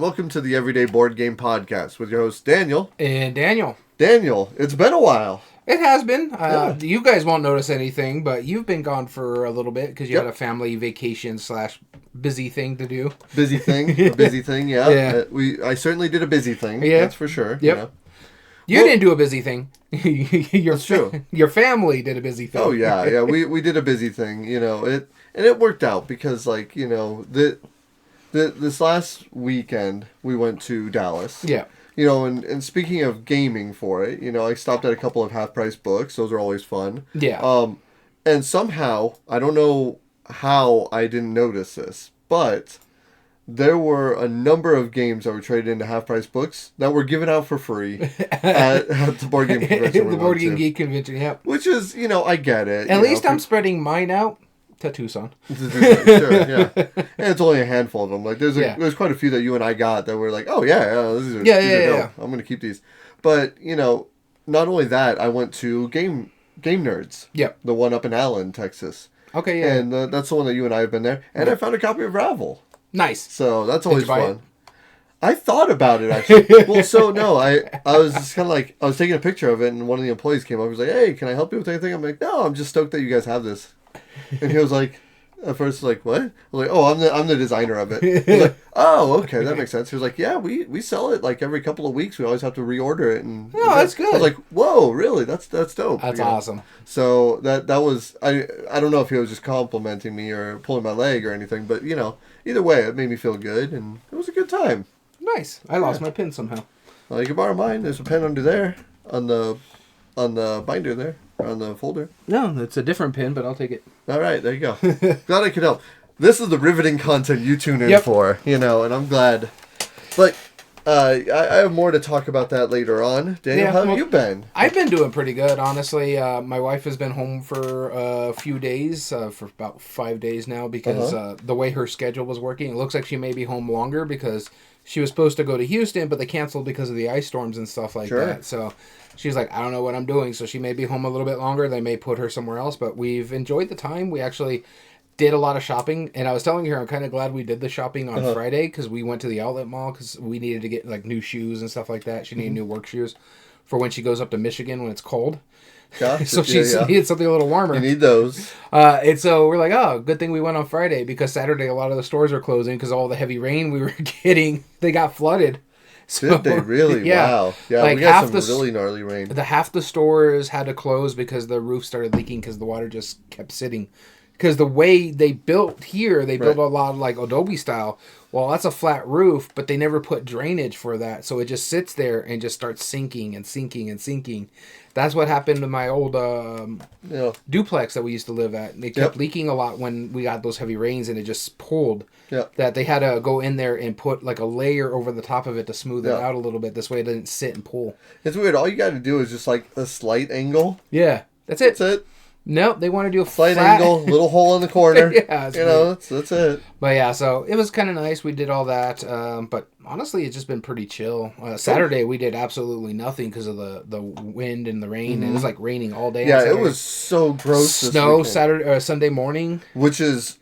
and welcome to the Everyday Board Game Podcast with your host, Daniel. And Daniel. Daniel, it's been a while. It has been. You guys won't notice anything, but you've been gone for a little bit because you had a family vacation / busy thing to do. Busy thing? A busy thing, yeah. I certainly did a busy thing, that's for sure. Yep. You didn't do a busy thing. That's true. Your family did a busy thing. Oh, yeah. We did a busy thing, and it worked out because, this last weekend, we went to Dallas. Yeah. And speaking of gaming for it, I stopped at a couple of half-price books. Those are always fun. Yeah. And somehow, I don't know how I didn't notice this, but there were a number of games that were traded into half-price books that were given out for free at the Board Game Convention. The Board Game Geek Convention, yeah. Which is, I get it. At least I'm spreading mine out to Tucson. Sure, yeah. And it's only a handful of them. Like there's quite a few that you and I got that were like, oh yeah, these are dope. I'm gonna keep these. But not only that, I went to G.A.M.E.R's. Yep. The one up in Allen, Texas. Okay, yeah. And that's the one that you and I have been there. And I found a copy of Ravel. Nice. So that's always fun. I thought about it actually. Well, so no, I was just kind of like I was taking a picture of it, and one of the employees came up and was like, "Hey, can I help you with anything?" I'm like, "No, I'm just stoked that you guys have this." And he was like, at first, like, what? I was like, oh, I'm the designer of it. I was like, oh, okay, that makes sense. He was like, yeah, we sell it like every couple of weeks. We always have to reorder it. And that's good. I was like, whoa, really? That's dope. That's awesome. So that was I don't know if he was just complimenting me or pulling my leg or anything, but either way, it made me feel good and it was a good time. Nice. I lost my pin somehow. Well, you can borrow mine. There's a pen under there on the binder there. On the folder. No, it's a different pin, but I'll take it. All right, there you go. Glad I could help. This is the riveting content you tune in for, and I'm glad. But I have more to talk about that later on. Daniel, how have you been? I've been doing pretty good, honestly. My wife has been home for a few days, for about 5 days now, because the way her schedule was working, it looks like she may be home longer because she was supposed to go to Houston, but they canceled because of the ice storms and stuff like that. So she's like, I don't know what I'm doing. So she may be home a little bit longer. They may put her somewhere else, but we've enjoyed the time. We actually did a lot of shopping, and I was telling her I'm kind of glad we did the shopping on Friday because we went to the outlet mall because we needed to get like new shoes and stuff like that. She needed new work shoes for when she goes up to Michigan when it's cold. Gotcha. So she needed something a little warmer. You need those. And so we're like, oh, good thing we went on Friday because Saturday a lot of the stores were closing because all the heavy rain we were getting, they got flooded. So, did they really? Yeah. Wow. Yeah, like we got some really gnarly rain. Half the stores had to close because the roof started leaking because the water just kept sitting. Because the way they built here, they built a lot of like Adobe style. Well, that's a flat roof, but they never put drainage for that. So it just sits there and just starts sinking and sinking and sinking. That's what happened to my old duplex that we used to live at. They kept leaking a lot when we got those heavy rains and it just pulled. That they had to go in there and put like a layer over the top of it to smooth it out a little bit. This way it didn't sit and pull. It's weird. All you got to do is just like a slight angle. Yeah, that's it. That's it. No, they want to do a slight angle, little hole in the corner. That's it. But yeah, so it was kind of nice. We did all that. But honestly, it's just been pretty chill. Saturday, we did absolutely nothing because of the wind and the rain. It was like raining all day. Yeah, it was so gross. Snow Sunday morning. Which is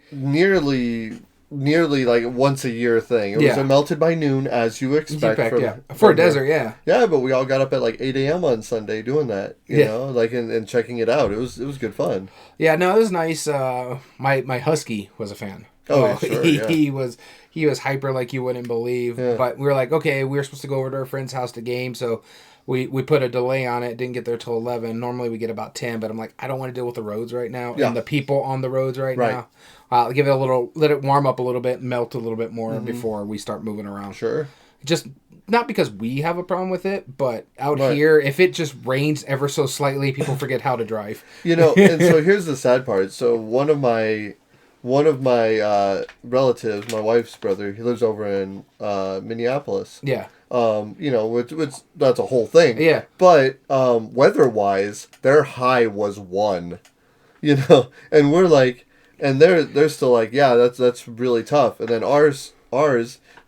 nearly like once a year thing. It was a melted by noon, as you expect. For a desert, yeah. Yeah, but we all got up at like 8 a.m. on Sunday doing that, you know, like and checking it out. It was good fun. Yeah, no, it was nice. My husky was a fan. Oh, sure, he was hyper like you wouldn't believe. Yeah. But we were like, okay, we were supposed to go over to our friend's house to game, so we put a delay on it. Didn't get there till 11. Normally we get about 10, but I'm like, I don't want to deal with the roads right now and the people on the roads right now. Give it let it warm up a little bit, melt a little bit more before we start moving around. Sure. Just not because we have a problem with it, but out here, if it just rains ever so slightly, people forget how to drive. And so here's the sad part. So one of my relatives, my wife's brother, he lives over in Minneapolis. Yeah. Which that's a whole thing. Yeah. But weather-wise, their high was 1. And we're like, and they're still like, yeah, that's really tough. And then ours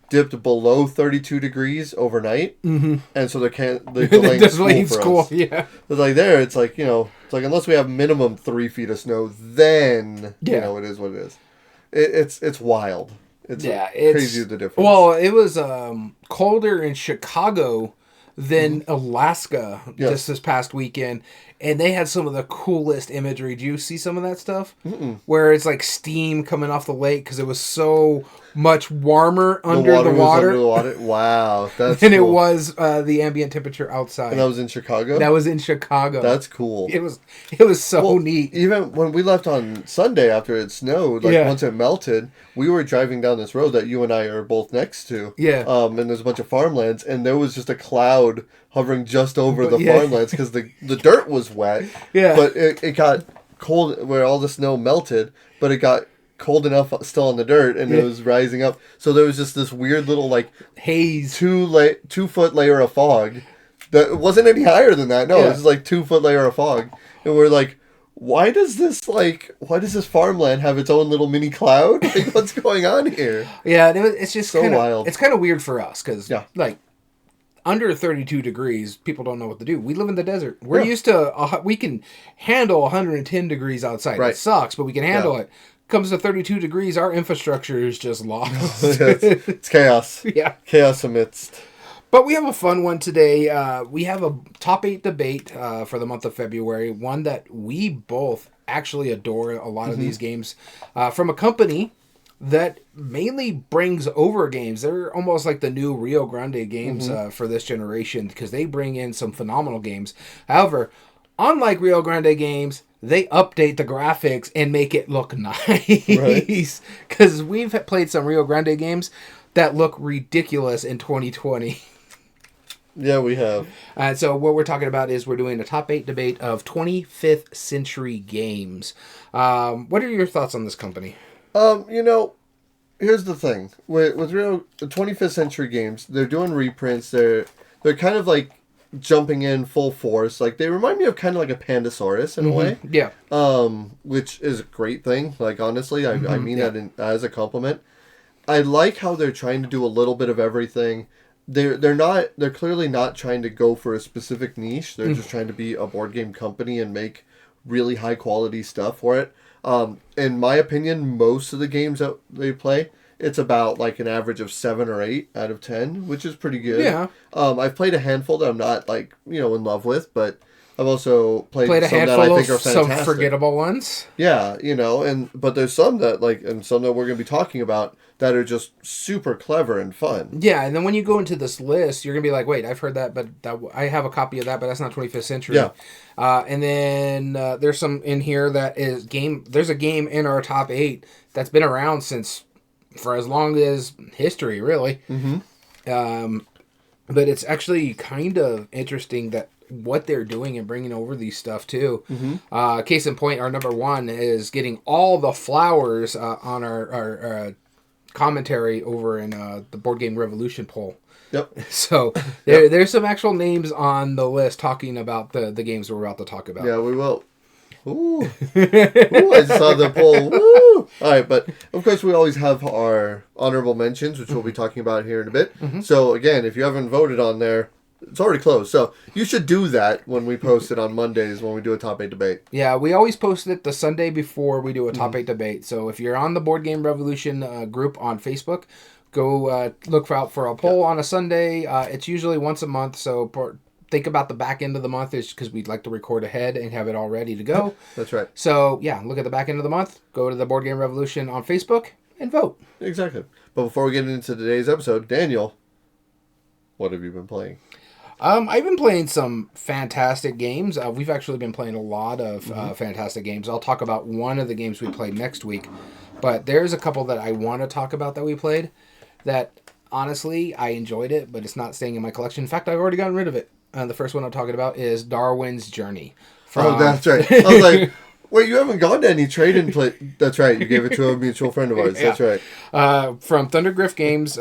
dipped below 32 degrees overnight, and so they're delaying school for us. Yeah. It's like it's like it's like unless we have minimum 3 feet of snow, then it is what it is. It's wild. It's crazy the difference. Well, it was colder in Chicago than Alaska just this past weekend, and they had some of the coolest imagery. Do you see some of that stuff? Where it's like steam coming off the lake because it was so much warmer under the water. Wow, that's and cool. It was the ambient temperature outside. And that was in Chicago? That was in Chicago. That's cool. It was so neat. Even when we left on Sunday after it snowed, once it melted, we were driving down this road that you and I are both next to. Yeah. And there's a bunch of farmlands, and there was just a cloud hovering just over the farmlands because the dirt was wet. Yeah. But it got cold where all the snow melted, but it got cold enough still on the dirt, and it was rising up. So there was just this weird little haze, 2-foot layer of fog that wasn't any higher than that. No, it was 2-foot layer of fog, and we're like, why does this farmland have its own little mini cloud? What's going on here? Yeah, it's just so wild. It's kind of weird for us because under 32 degrees, people don't know what to do. We live in the desert. We're used to we can handle 110 degrees outside. Right. It sucks, but we can handle it. Comes to 32 degrees, our infrastructure is just lost. It's chaos. Yeah. Chaos amidst. But we have a fun one today. We have a top 8 debate for the month of February, one that we both actually adore a lot of these games, from a company that mainly brings over games. They're almost like the new Rio Grande games for this generation because they bring in some phenomenal games. However, unlike Rio Grande games, they update the graphics and make it look nice. Because we've played some Rio Grande games that look ridiculous in 2020. Yeah, we have. So what we're talking about is we're doing a top 8 debate of 25th century games. What are your thoughts on this company? Here's the thing. With the 25th century games, they're doing reprints. They're kind of jumping in full force. They remind me of kind of like a Pandasaurus in a way. Yeah. Which is a great thing. Honestly, I mean that as a compliment. I like how they're trying to do a little bit of everything. They're clearly not trying to go for a specific niche. They're just trying to be a board game company and make really high quality stuff for it. In my opinion, most of the games that they play, it's about an average of 7 or 8 out of 10, which is pretty good. Yeah. I've played a handful that I'm not in love with, but I've also played a some handful that I think are of fantastic. some forgettable ones. Yeah, but there's some that and some that we're going to be talking about that are just super clever and fun. Yeah, and then when you go into this list, you're going to be like, wait, I've heard that, but I have a copy of that, but that's not 25th century. Yeah. And then there's some in here that is there's a game in our top 8 that's been around for as long as history, really. But it's actually kind of interesting that what they're doing and bringing over these stuff too. Case in point, our number 1 is getting all the flowers on our commentary over in the Board Game Revolution poll. Yep. So there's some actual names on the list talking about the games we're about to talk about. Yeah, we will. Ooh. I saw the poll. Woo! All right, but of course we always have our honorable mentions, which we'll be talking about here in a bit. So again, if you haven't voted on there, it's already closed. So you should do that when we post it on Mondays when we do a top 8 debate. Yeah, we always post it the Sunday before we do a top 8 debate. So if you're on the Board Game Revolution group on Facebook, go look out for a poll on a Sunday. It's usually once a month, so think about the back end of the month is because we'd like to record ahead and have it all ready to go. That's right. So yeah, look at the back end of the month, go to the Board Game Revolution on Facebook, and vote. Exactly. But before we get into today's episode, Daniel, what have you been playing? I've been playing some fantastic games. We've actually been playing a lot of fantastic games. I'll talk about one of the games we played next week. But there's a couple that I want to talk about that we played that, honestly, I enjoyed it, but it's not staying in my collection. In fact, I've already gotten rid of it. The first one I'm talking about is Darwin's Journey. Oh, that's right. I was like, wait, you haven't gone to any trade-in play. That's right. You gave it to a mutual friend of ours. Yeah. That's right. From Thundergriff Games,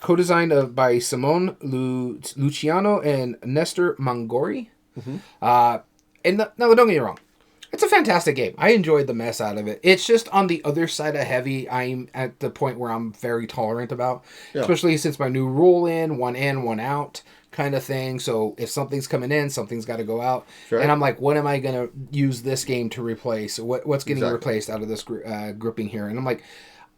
co-designed by Simone Luciano and Nestor Mangori. Now, don't get me wrong. It's a fantastic game. I enjoyed the mess out of it. It's just on the other side of heavy. I'm at the point where I'm very tolerant about, especially since my new rule in, one out kind of thing. So if something's coming in, something's got to go out. Right. And I'm like, what am I going to use this game to replace? What's getting replaced out of this grouping here? And I'm like,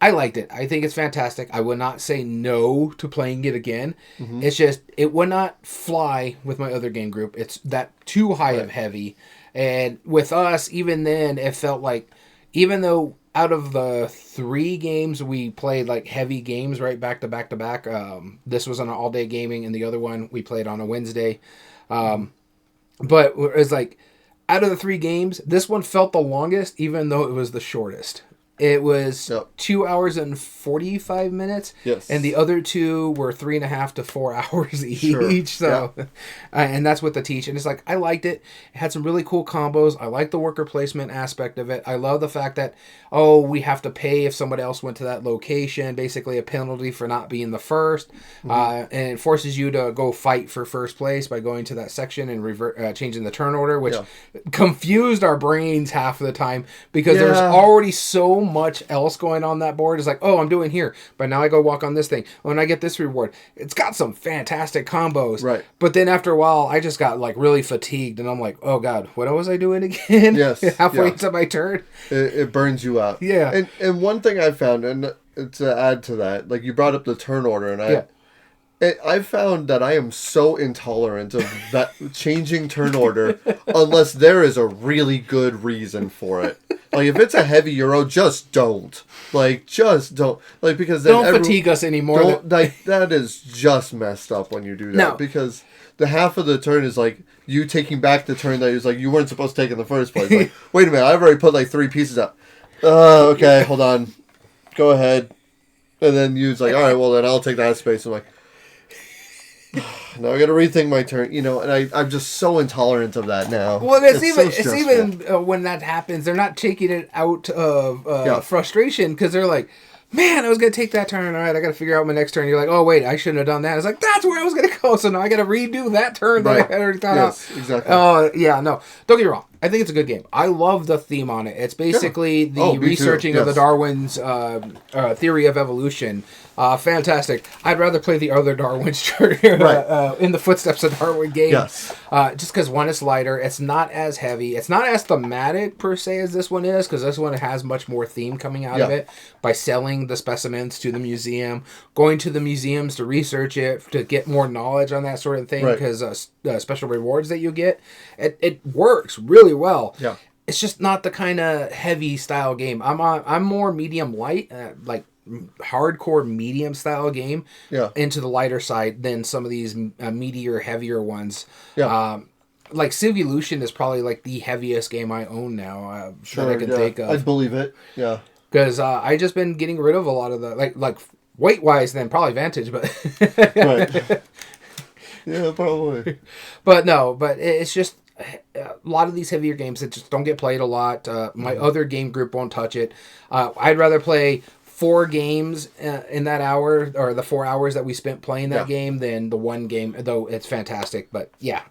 I liked it. I think it's fantastic. I would not say no to playing it again. Mm-hmm. It's just, it would not fly with my other game group. It's that too high of heavy. And with us, even then, it felt like, even though out of the 3 games we played like heavy games right back to back to back, this was on an all day gaming and the other one we played on a Wednesday. But it was like, out of the 3 games, this one felt the longest, even though it was the shortest. It was 2 hours and 45 minutes. Yes. And the other 2 were 3.5 to 4 hours each. Sure. So, and that's what they teach. And it's like, I liked it. It had some really cool combos. I like the worker placement aspect of it. I love the fact that, we have to pay if somebody else went to that location. Basically a penalty for not being the first. And it forces you to go fight for first place by going to that section and changing the turn order, which confused our brains half of the time because there's already so much else going on that board. It's like, I'm doing here, but now I go walk on this thing. Oh, and I get this reward. It's got some fantastic combos. Right. But then after a while, I just got like really fatigued, and I'm like, oh god, what was I doing again? Yes. Halfway into my turn. It burns you out. Yeah. And one thing I found, and to add to that, like you brought up the turn order, and I found that I am so intolerant of that changing turn order unless there is a really good reason for it. Like, if it's a heavy Euro, just don't. Like, just don't. Like, because then don't fatigue us anymore. Like, that is just messed up when you do that. No. Because the half of the turn is like you taking back the turn that is like you weren't supposed to take in the first place. Like, wait a minute, I've already put like 3 pieces up. Okay, hold on. Go ahead. And then you's like, all right, well then I'll take that space. I'm like, now I got to rethink my turn, and I'm just so intolerant of that now. Well, it's even when that happens, they're not taking it out of frustration because they're like, man, I was going to take that turn. All right, I got to figure out my next turn. You're like, oh, wait, I shouldn't have done that. It's like, that's where I was going to go. So now I got to redo that turn that I already thought out. Exactly. No. Don't get me wrong. I think it's a good game. I love the theme on it. It's basically the researching of the Darwin's theory of evolution. Fantastic. I'd rather play the other Darwin's in the footsteps of Darwin game. Yes. Just because one is lighter. It's not as heavy. It's not as thematic per se as this one is because this one has much more theme coming out of it by selling the specimens to the museum, going to the museums to research it, to get more knowledge on that sort of thing because special rewards that you get. It works really well. Yeah. It's just not the kind of heavy style game. I'm more medium light, like hardcore medium style game into the lighter side than some of these meatier, heavier ones. Like Civolution is probably like the heaviest game I own now that I can think of. I believe it. Yeah. Because I just been getting rid of a lot of the like weight wise, then probably Vantage, but right. Yeah, probably. But it's just a lot of these heavier games that just don't get played a lot. My other game group won't touch it. I'd rather play 4 games in that hour, or the 4 hours that we spent playing that game, than the one game, though it's fantastic. But yeah,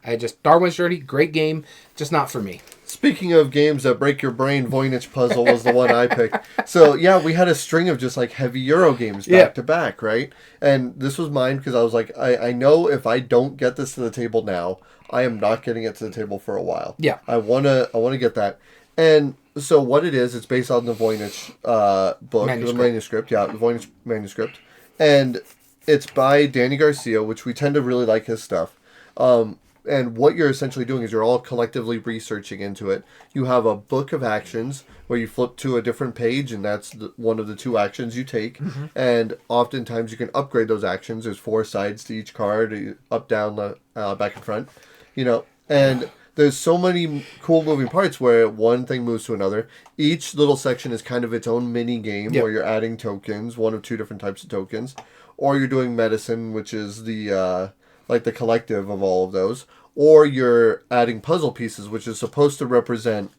Darwin's Journey, great game, just not for me. Speaking of games that break your brain, Voynich Puzzle was the one I picked. So yeah, we had a string of just like heavy Euro games back to back, right? And this was mine because I was like, I know if I don't get this to the table now, I am not getting it to the table for a while. Yeah. I wanna get that. And so what it is, it's based on the Voynich book, the manuscript. Yeah, the Voynich manuscript. And it's by Danny Garcia, which we tend to really like his stuff. And what you're essentially doing is you're all collectively researching into it. You have a book of actions where you flip to a different page, and that's one of the 2 actions you take. Mm-hmm. And oftentimes you can upgrade those actions. There's 4 sides to each card, up, down, back, and front. And there's so many cool moving parts where one thing moves to another. Each little section is kind of its own mini game where you're adding tokens, 1 of 2 different types of tokens, or you're doing medicine, which is the like the collective of all of those, or you're adding puzzle pieces, which is supposed to represent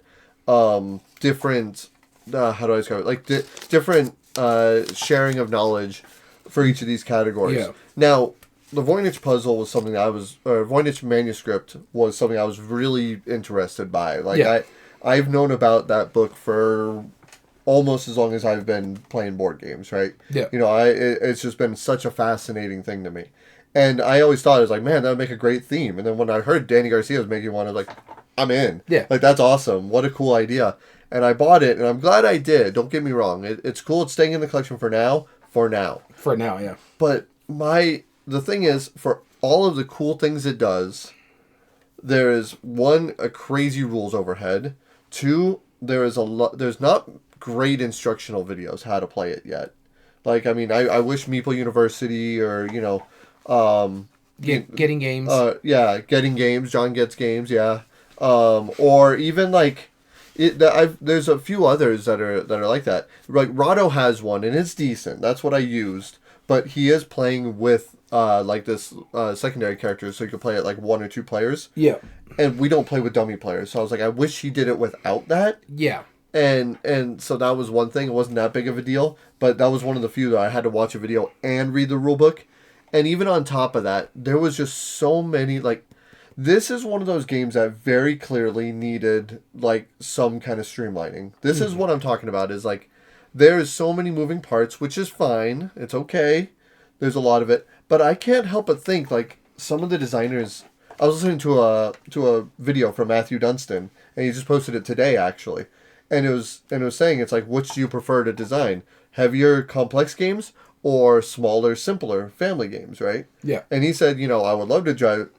different how do I describe it? Like different sharing of knowledge for each of these categories. Yeah. Now, the Voynich puzzle was something that Voynich manuscript was something I was really interested by. Like I've known about that book for almost as long as I've been playing board games, right? Yeah. It's just been such a fascinating thing to me. And I always thought, it was like, man, that would make a great theme. And then when I heard Danny Garcia was making one, I was like, I'm in. Yeah. Like, that's awesome. What a cool idea. And I bought it, and I'm glad I did. Don't get me wrong. It's cool. It's staying in the collection for now. For now. For now, yeah. But the thing is, for all of the cool things it does, there is one, a crazy rules overhead. Two, there's not great instructional videos how to play it yet. Like, I mean, I wish Meeple University or, Getting Games. Getting Games. John Gets Games, yeah. Or even like, there's a few others that are like that. Like Rado has one, and it's decent. That's what I used. But he is playing with like this secondary character, so you can play it like 1 or 2 players. Yeah. And we don't play with dummy players, so I was like, I wish he did it without that. Yeah. And so that was one thing. It wasn't that big of a deal, but that was one of the few that I had to watch a video and read the rule book. And even on top of that, there was just so many, like, this is one of those games that very clearly needed, like, some kind of streamlining. This is what I'm talking about, is, like, there's so many moving parts, which is fine. It's okay. There's a lot of it. But I can't help but think, like, some of the designers... I was listening to a video from Matthew Dunstan, and he just posted it today, actually. And it was saying, it's like, which do you prefer to design? Heavier, complex games or smaller, simpler family games, right? Yeah. And he said, I would love to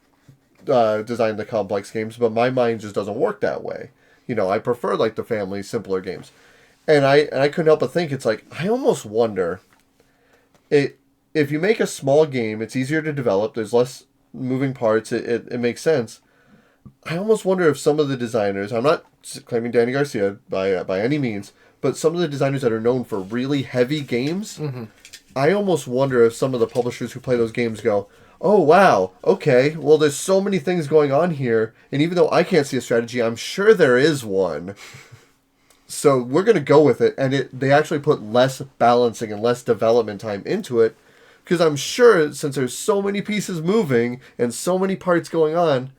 design the complex games, but my mind just doesn't work that way. I prefer, like, the family, simpler games. And I couldn't help but think, it's like, I almost wonder, if you make a small game, it's easier to develop, there's less moving parts, it makes sense. I almost wonder if some of the designers, I'm not claiming Danny Garcia by any means, but some of the designers that are known for really heavy games, I almost wonder if some of the publishers who play those games go, oh, wow, okay, well, there's so many things going on here, and even though I can't see a strategy, I'm sure there is one. So we're going to go with it, and they actually put less balancing and less development time into it, because I'm sure, since there's so many pieces moving and so many parts going on,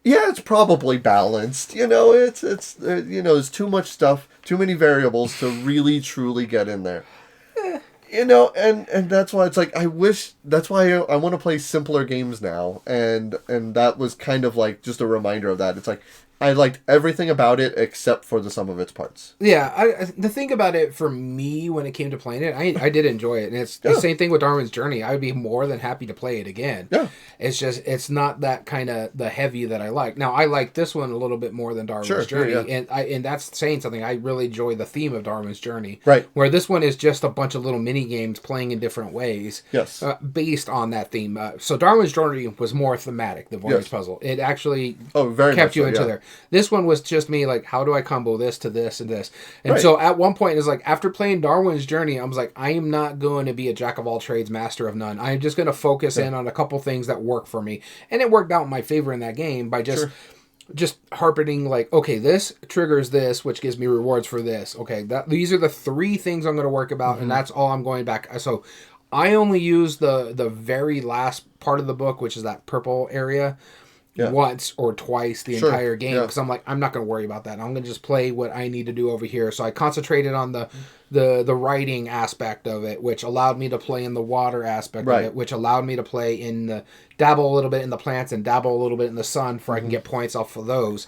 yeah, it's probably balanced. There's too much stuff, too many variables to really, truly get in there. And that's why it's like, that's why I want to play simpler games now. And that was kind of like just a reminder of that. It's like, I liked everything about it except for the sum of its parts. Yeah, the thing about it for me when it came to playing it, I did enjoy it. And it's the same thing with Darwin's Journey. I would be more than happy to play it again. Yeah. It's just, it's not that kind of the heavy that I like. Now, I like this one a little bit more than Darwin's Journey. Yeah. And that's saying something. I really enjoy the theme of Darwin's Journey. Right. Where this one is just a bunch of little mini games playing in different ways. Yes. Based on that theme. So Darwin's Journey was more thematic, the voyage puzzle. It actually kept you into there. This one was just me, like, how do I combo this to this and this? And so at one point, it's like, after playing Darwin's Journey, I was like, I am not going to be a jack of all trades, master of none. I'm just going to focus in on a couple things that work for me. And it worked out in my favor in that game by just harping, like, okay, this triggers this, which gives me rewards for this. Okay, these are the 3 things I'm going to work about, and that's all I'm going back. So I only use the very last part of the book, which is that purple area, once or twice the entire game, because I'm like, I'm not going to worry about that. I'm going to just play what I need to do over here. So I concentrated on the writing aspect of it, which allowed me to play in the water aspect of it, which allowed me to play in the dabble a little bit in the plants and dabble a little bit in the sun for I can get points off of those.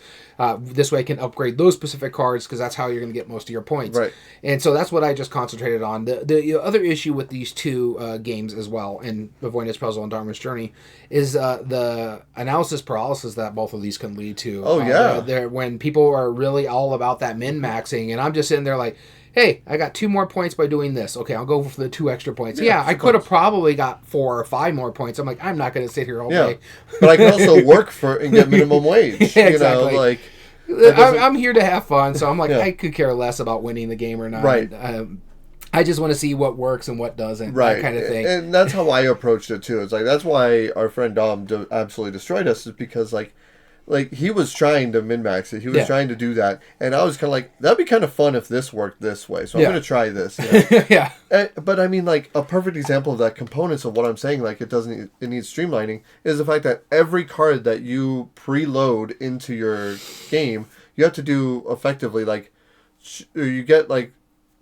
This way I can upgrade those specific cards, because that's how you're going to get most of your points. Right. And so that's what I just concentrated on. The other issue with these 2 games as well, and the Voynich Puzzle and Darwin's Journey, is the analysis paralysis that both of these can lead to. Oh, yeah. When people are really all about that min-maxing, and I'm just sitting there like, hey, I got 2 more points by doing this. Okay, I'll go for the 2 extra points. Yeah, I could have probably got 4 or 5 more points. I'm like, I'm not going to sit here all day. But I can also work and get minimum wage. Exactly. I'm here to have fun, so I'm like, I could care less about winning the game or not. Right. I just want to see what works and what doesn't. Right. That kind of thing. And that's how I approached it, too. It's like, that's why our friend Dom absolutely destroyed us, is because, like he was trying to min-max it. He was trying to do that. And I was kind of like, that'd be kind of fun if this worked this way. So I'm going to try this. But I mean, like, a perfect example of that components of what I'm saying, like, it needs streamlining, is the fact that every card that you preload into your game, you have to do effectively, like, you get, like,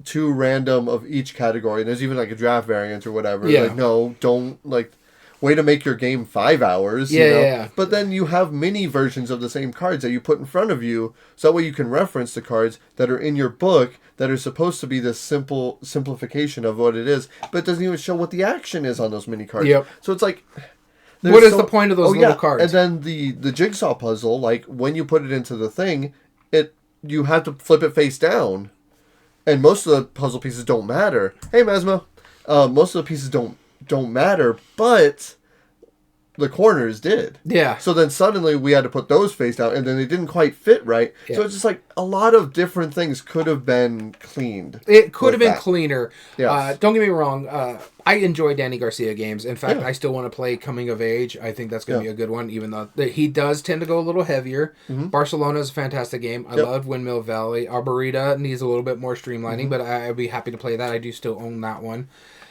2 random of each category. And there's even, like, a draft variant or whatever. Like, no, don't, like... way to make your game 5 hours. Yeah, you know? yeah. But then you have mini versions of the same cards that you put in front of you, so that way you can reference the cards that are in your book that are supposed to be this simplification of what it is, but it doesn't even show what the action is on those mini cards. Yep. So it's like... What is the point of those little cards? And then the jigsaw puzzle, like when you put it into the thing, you have to flip it face down. And most of the puzzle pieces don't matter. Hey, Masmo. Most of the pieces don't matter, but the corners did. Yeah. So then suddenly we had to put those face down, and then they didn't quite fit right. Yeah. So it's just like a lot of different things could have been cleaned. It could have been cleaner. Yes. Don't get me wrong. I enjoy Danny Garcia games. In fact, I still want to play Coming of Age. I think that's going to be a good one, even though he does tend to go a little heavier. Mm-hmm. Barcelona is a fantastic game. I love Windmill Valley. Arborita needs a little bit more streamlining, but I'd be happy to play that. I do still own that one.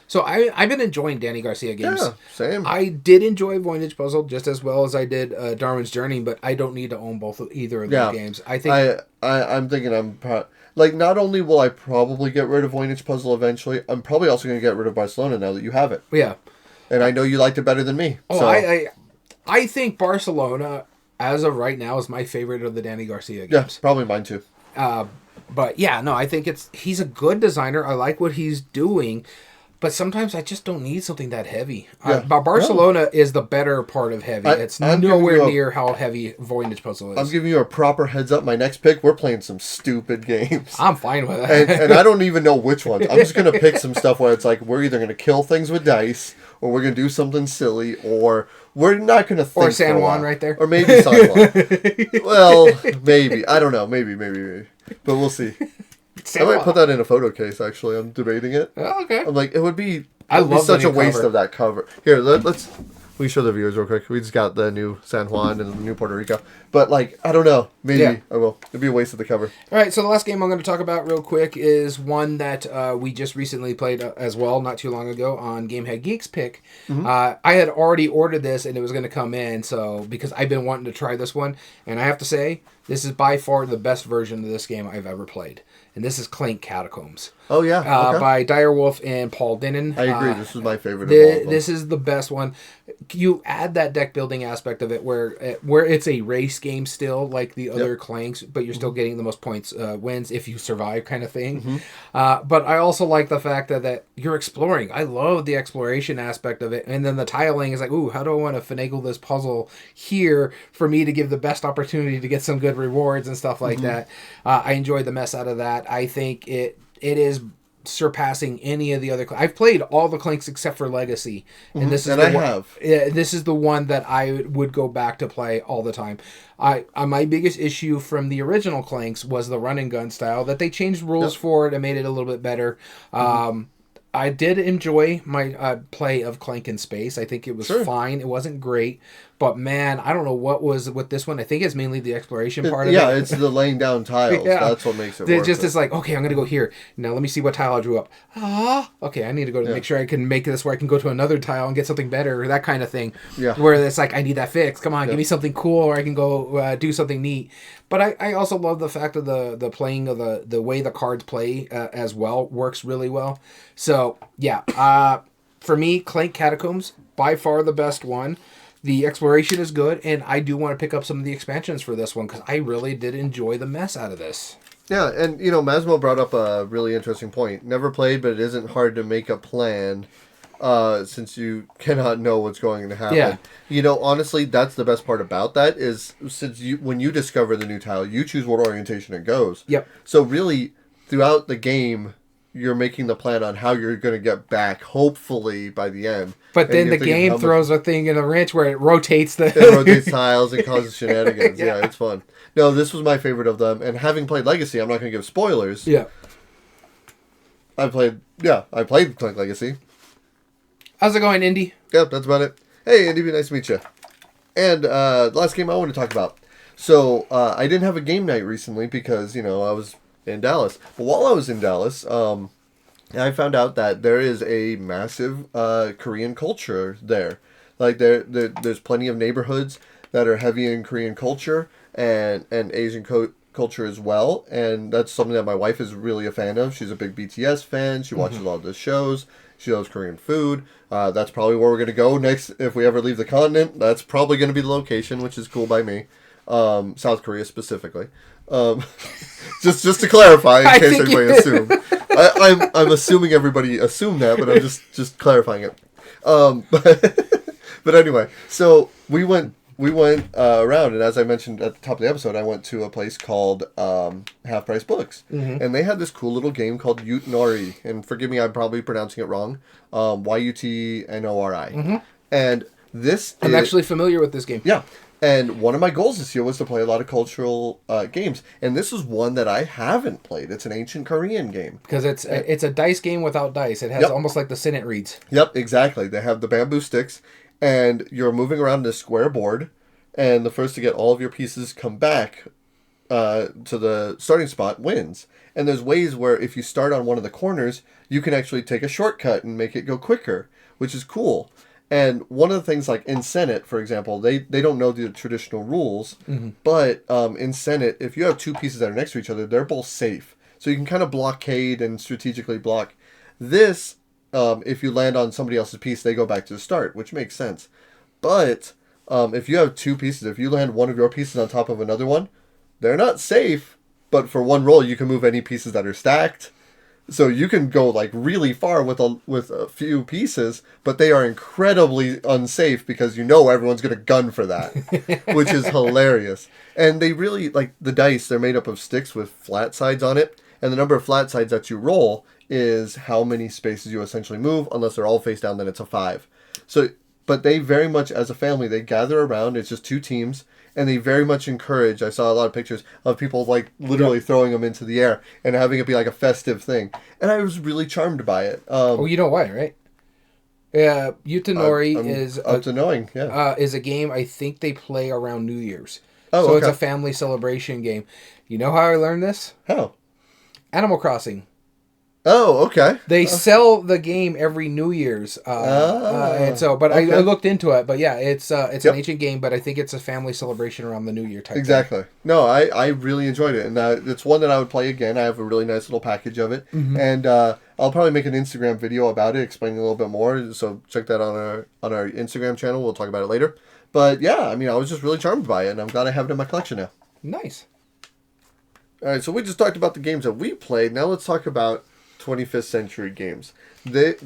So I've been enjoying Danny Garcia games. Yeah, same. I did enjoy Voynich Puzzle just as well as I did Darwin's Journey, but I don't need to own either of those games. I think I'm thinking like, not only will I probably get rid of Voynich Puzzle eventually, I'm probably also going to get rid of Barcelona now that you have it. Yeah. And I know you liked it better than me. Oh, so. I think Barcelona, as of right now, is my favorite of the Danny Garcia games. Yeah, probably mine too. But yeah, no, I think he's a good designer. I like what he's doing. But sometimes I just don't need something that heavy. Yeah. But Barcelona is the better part of heavy. It's nowhere near how heavy Voynich Puzzle is. I'm giving you a proper heads up. My next pick, we're playing some stupid games. I'm fine with that. And I don't even know which ones. I'm just going to pick some stuff where it's like, we're either going to kill things with dice, or we're going to do something silly, or we're not going to think. Or San Juan right there. Or maybe San Juan. Well, maybe. I don't know. Maybe. But we'll see. I might put that in a photo case, actually. I'm debating it. Oh, okay. I'm like, it would be such a waste of that cover. Here, let's show the viewers real quick. We just got the new San Juan and the new Puerto Rico. But, like, I don't know. Maybe I will. It'd be a waste of the cover. All right, so the last game I'm going to talk about real quick is one that we just recently played as well, not too long ago, on Gamehead Geek's pick. Mm-hmm. I had already ordered this, and it was going to come in, so because I've been wanting to try this one. And I have to say, this is by far the best version of this game I've ever played. And this is Clank Catacombs. Oh, yeah. Okay. By Direwolf and Paul Dinnan. I agree. This is my favorite of all of them. This is the best one. You add that deck building aspect of it where it's a race game still, like the other Clanks, but you're still getting the most points wins if you survive kind of thing. Mm-hmm. But I also like the fact that you're exploring. I love the exploration aspect of it. And then the tiling is like, ooh, how do I want to finagle this puzzle here for me to give the best opportunity to get some good rewards and stuff like that. I enjoyed the mess out of that. I think it is surpassing any of the other. I've played all the Clanks except for Legacy, and this is this is the one that I would go back to play all the time. My biggest issue from the original Clanks was the run and gun style that they changed rules for it and made it a little bit better. I did enjoy my play of Clank in Space. I think it was fine. It wasn't great. But, man, I don't know what was with this one. I think it's mainly the exploration part of it. Yeah, it's the laying down tiles. That's what makes it work. It's like, okay, I'm going to go here. Now let me see what tile I drew up. Okay, I need to go to make sure I can make this where I can go to another tile and get something better, or that kind of thing. Yeah. Where it's like, I need that fixed. Come on, give me something cool, or I can go do something neat. But I also love the fact of the playing of the way the cards play as well works really well. So, yeah. For me, Clank Catacombs, by far the best one. The exploration is good, and I do want to pick up some of the expansions for this one because I really did enjoy the mess out of this. Yeah, and, Masmo brought up a really interesting point. Never played, but it isn't hard to make a plan since you cannot know what's going to happen. Yeah. Honestly, that's the best part about that is since when you discover the new tile, you choose what orientation it goes. Yep. So really, throughout the game, you're making the plan on how you're going to get back, hopefully, by the end. But then the game throws a thing in a wrench where it rotates It rotates tiles and causes shenanigans. Yeah, it's fun. No, this was my favorite of them. And having played Legacy, I'm not going to give spoilers. Yeah. I played Clank Legacy. How's it going, Indy? Yep, that's about it. Hey, Indy, nice to meet you. And the last game I want to talk about. So, I didn't have a game night recently because, I was in Dallas. But while I was in Dallas, I found out that there is a massive Korean culture there. Like there's plenty of neighborhoods that are heavy in Korean culture and Asian culture as well. And that's something that my wife is really a fan of. She's a big BTS fan. She watches all the shows. She loves Korean food. That's probably where we're going to go next if we ever leave the continent. That's probably going to be the location, which is cool by me. South Korea specifically. Just to clarify, in case anybody assumed. I'm assuming everybody assumed that, but I'm just clarifying it. But anyway, so we went around, and as I mentioned at the top of the episode, I went to a place called Half Price Books, and they had this cool little game called Utnori, and forgive me, I'm probably pronouncing it wrong, Yutnori, and I'm actually familiar with this game. Yeah. And one of my goals this year was to play a lot of cultural games. And this is one that I haven't played. It's an ancient Korean game. Because it's a dice game without dice. It has almost like the Senate reads. Yep, exactly. They have the bamboo sticks. And you're moving around this square board. And the first to get all of your pieces come back to the starting spot wins. And there's ways where if you start on one of the corners, you can actually take a shortcut and make it go quicker, which is cool. And one of the things, like in Senate, for example, they don't know the traditional rules, but in Senate, if you have two pieces that are next to each other, they're both safe. So you can kind of blockade and strategically block. This, if you land on somebody else's piece, they go back to the start, which makes sense. But if you have two pieces, if you land one of your pieces on top of another one, they're not safe, but for one roll, you can move any pieces that are stacked. So you can go like really far with a few pieces, but they are incredibly unsafe because everyone's going to gun for that, which is hilarious. And they really, like the dice, they're made up of sticks with flat sides on it. And the number of flat sides that you roll is how many spaces you essentially move. Unless they're all face down, then it's a 5. So, but they very much, as a family, they gather around. It's just 2 teams. And they very much encourage, I saw a lot of pictures of people like literally throwing them into the air and having it be like a festive thing. And I was really charmed by it. You know why, right? Yeah, Utnori is a game I think they play around New Year's. So it's a family celebration game. You know how I learned this? How? Animal Crossing. Oh, okay. They sell the game every New Year's, and so. But I looked into it. But yeah, it's an ancient game, but I think it's a family celebration around the New Year type. Exactly. Thing. No, I really enjoyed it, and it's one that I would play again. I have a really nice little package of it, and I'll probably make an Instagram video about it, explaining a little bit more. So check that on our Instagram channel. We'll talk about it later. But yeah, I mean, I was just really charmed by it, and I'm glad I have it in my collection now. Nice. All right, so we just talked about the games that we played. Now let's talk about 25th century games.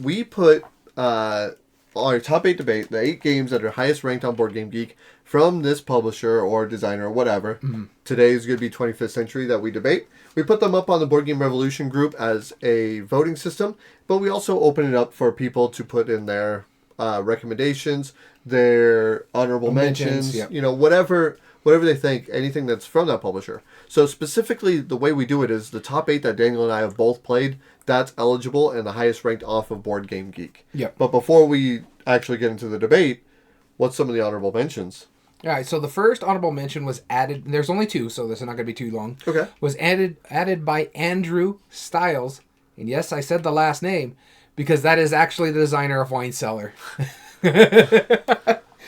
We put our top 8 debate, the 8 games that are highest ranked on Board Game Geek from this publisher or designer or whatever. Today is going to be 25th century that we debate. We put them up on the Board Game Revolution group as a voting system, but we also open it up for people to put in their recommendations, their honorable mentions, whatever they think, anything that's from that publisher. So specifically, the way we do it is the top 8 that Daniel and I have both played, that's eligible and the highest ranked off of Board Game Geek. Yep. But before we actually get into the debate, what's some of the honorable mentions? All right, so the first honorable mention was added, there's only 2, so this is not going to be too long. Okay. Was added by Andrew Stiles, and yes, I said the last name, because that is actually the designer of Wine Cellar.